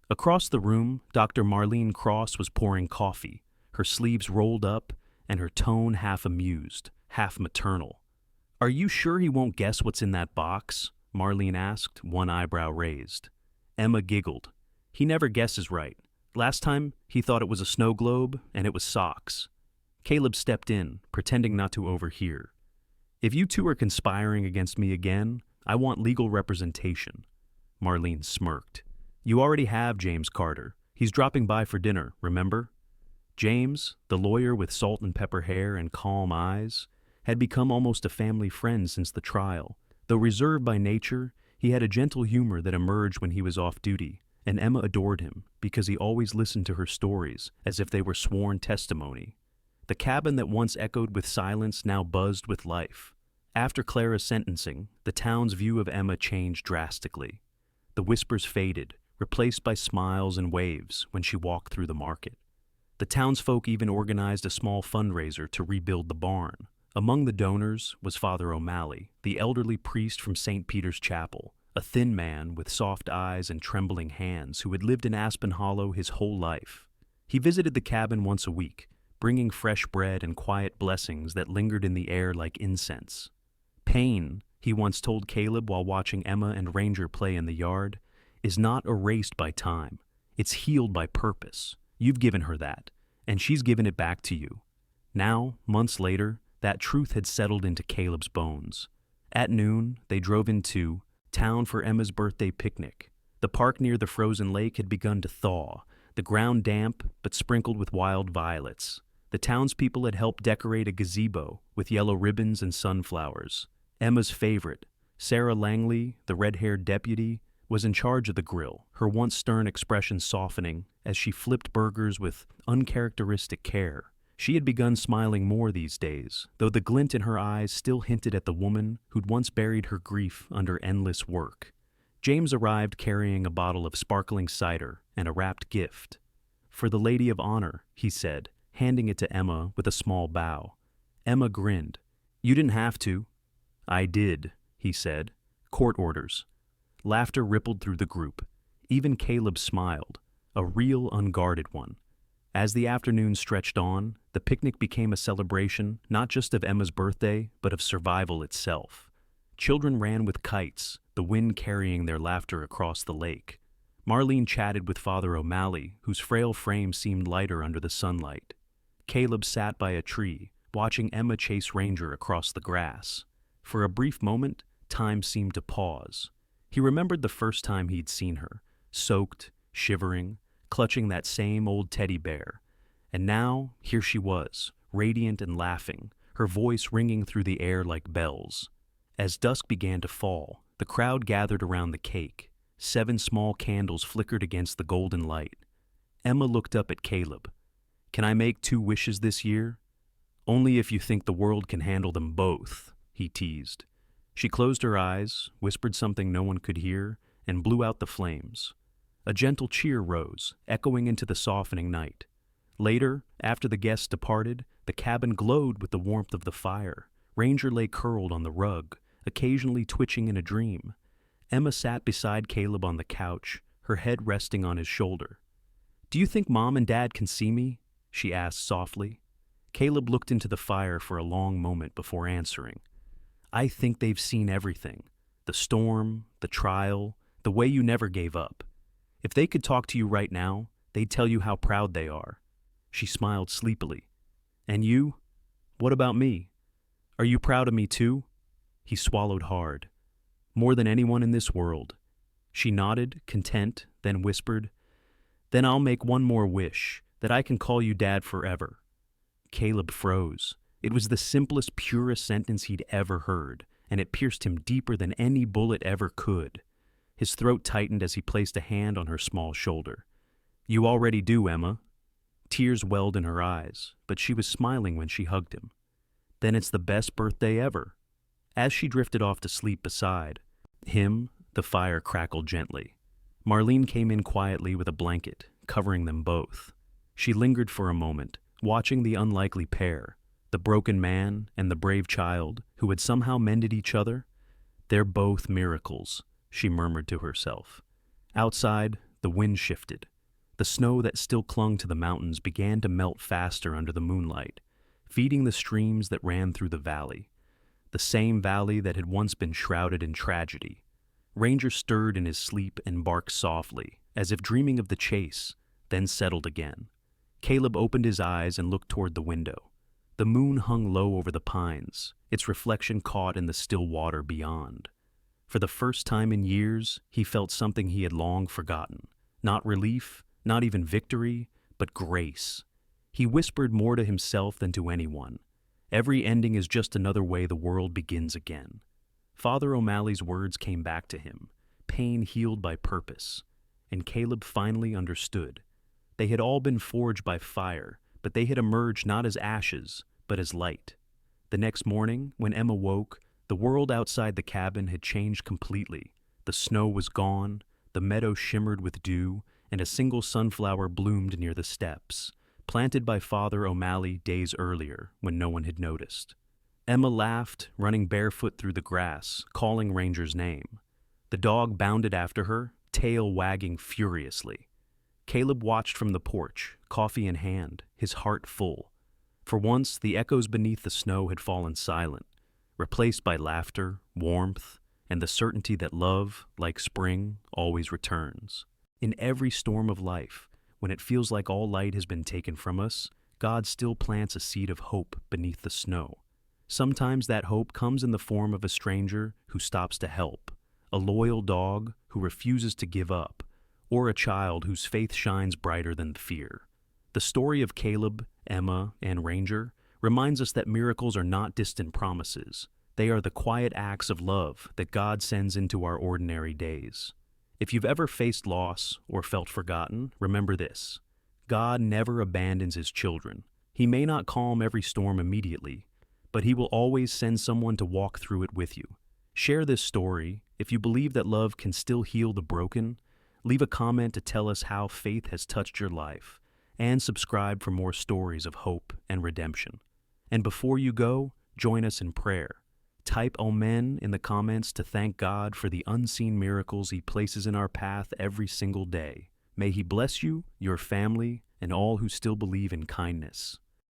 Across the room, Dr. Marlene Cross was pouring coffee, her sleeves rolled up and her tone half amused, half maternal. "Are you sure he won't guess what's in that box?" Marlene asked, one eyebrow raised. Emma giggled. "He never guesses right. Last time, he thought it was a snow globe, and it was socks." Caleb stepped in, pretending not to overhear. "If you two are conspiring against me again, I want legal representation." Marlene smirked. "You already have James Carter. He's dropping by for dinner, remember?" James, the lawyer with salt and pepper hair and calm eyes, had become almost a family friend since the trial. Though reserved by nature, he had a gentle humor that emerged when he was off duty, and Emma adored him because he always listened to her stories as if they were sworn testimony. The cabin that once echoed with silence now buzzed with life. After Clara's sentencing, the town's view of Emma changed drastically. The whispers faded, replaced by smiles and waves when she walked through the market. The townsfolk even organized a small fundraiser to rebuild the barn. Among the donors was Father O'Malley, the elderly priest from St. Peter's Chapel, a thin man with soft eyes and trembling hands who had lived in Aspen Hollow his whole life. He visited the cabin once a week, bringing fresh bread and quiet blessings that lingered in the air like incense. "Pain," he once told Caleb while watching Emma and Ranger play in the yard, "is not erased by time. It's healed by purpose. You've given her that, and she's given it back to you." Now, months later, that truth had settled into Caleb's bones. At noon, they drove into town for Emma's birthday picnic. The park near the frozen lake had begun to thaw, the ground damp but sprinkled with wild violets. The townspeople had helped decorate a gazebo with yellow ribbons and sunflowers. Emma's favorite, Sarah Langley, the red-haired deputy, was in charge of the grill, her once stern expression softening as she flipped burgers with uncharacteristic care. She had begun smiling more these days, though the glint in her eyes still hinted at the woman who'd once buried her grief under endless work. James arrived carrying a bottle of sparkling cider and a wrapped gift. "For the Lady of Honor," he said, handing it to Emma with a small bow. Emma grinned. "You didn't have to." "I did," he said. "Court orders." Laughter rippled through the group. Even Caleb smiled, a real unguarded one. As the afternoon stretched on, the picnic became a celebration not just of Emma's birthday, but of survival itself. Children ran with kites, the wind carrying their laughter across the lake. Marlene chatted with Father O'Malley, whose frail frame seemed lighter under the sunlight. Caleb sat by a tree, watching Emma chase Ranger across the grass. For a brief moment, time seemed to pause. He remembered the first time he'd seen her, soaked, shivering, clutching that same old teddy bear. And now, here she was, radiant and laughing, her voice ringing through the air like bells. As dusk began to fall, the crowd gathered around the cake. 7 small candles flickered against the golden light. Emma looked up at Caleb. "Can I make 2 wishes this year?" "Only if you think the world can handle them both," he teased. She closed her eyes, whispered something no one could hear, and blew out the flames. A gentle cheer rose, echoing into the softening night. Later, after the guests departed, the cabin glowed with the warmth of the fire. Ranger lay curled on the rug, occasionally twitching in a dream. Emma sat beside Caleb on the couch, her head resting on his shoulder. "Do you think Mom and Dad can see me?" she asked softly. Caleb looked into the fire for a long moment before answering. "I think they've seen everything. The storm, the trial, the way you never gave up. If they could talk to you right now, they'd tell you how proud they are." She smiled sleepily. "And you? What about me? Are you proud of me too?" He swallowed hard. "More than anyone in this world." She nodded, content, then whispered, "Then I'll make one more wish, that I can call you Dad forever." Caleb froze. It was the simplest, purest sentence he'd ever heard, and it pierced him deeper than any bullet ever could. His throat tightened as he placed a hand on her small shoulder. "You already do, Emma." Tears welled in her eyes, but she was smiling when she hugged him. "Then it's the best birthday ever." As she drifted off to sleep beside him, the fire crackled gently. Marlene came in quietly with a blanket, covering them both. She lingered for a moment, watching the unlikely pair, the broken man and the brave child who had somehow mended each other. "They're both miracles," she murmured to herself. Outside, the wind shifted. The snow that still clung to the mountains began to melt faster under the moonlight, feeding the streams that ran through the valley. The same valley that had once been shrouded in tragedy. Ranger stirred in his sleep and barked softly, as if dreaming of the chase, then settled again. Caleb opened his eyes and looked toward the window. The moon hung low over the pines, its reflection caught in the still water beyond. For the first time in years, he felt something he had long forgotten. Not relief, not even victory, but grace. He whispered more to himself than to anyone. Every ending is just another way the world begins again. Father O'Malley's words came back to him, pain healed by purpose. And Caleb finally understood. They had all been forged by fire, but they had emerged not as ashes, but as light. The next morning, when Emma woke, the world outside the cabin had changed completely. The snow was gone, the meadow shimmered with dew, and a single sunflower bloomed near the steps, planted by Father O'Malley days earlier when no one had noticed. Emma laughed, running barefoot through the grass, calling Ranger's name. The dog bounded after her, tail wagging furiously. Caleb watched from the porch, coffee in hand, his heart full. For once, the echoes beneath the snow had fallen silent, replaced by laughter, warmth, and the certainty that love, like spring, always returns. In every storm of life, when it feels like all light has been taken from us, God still plants a seed of hope beneath the snow. Sometimes that hope comes in the form of a stranger who stops to help, a loyal dog who refuses to give up, or a child whose faith shines brighter than fear. The story of Caleb, Emma, and Ranger reminds us that miracles are not distant promises. They are the quiet acts of love that God sends into our ordinary days. If you've ever faced loss or felt forgotten, remember this. God never abandons his children. He may not calm every storm immediately, but he will always send someone to walk through it with you. Share this story. If you believe that love can still heal the broken, leave a comment to tell us how faith has touched your life, and subscribe for more stories of hope and redemption. And before you go, join us in prayer. Type Amen in the comments to thank God for the unseen miracles he places in our path every single day. May he bless you, your family, and all who still believe in kindness.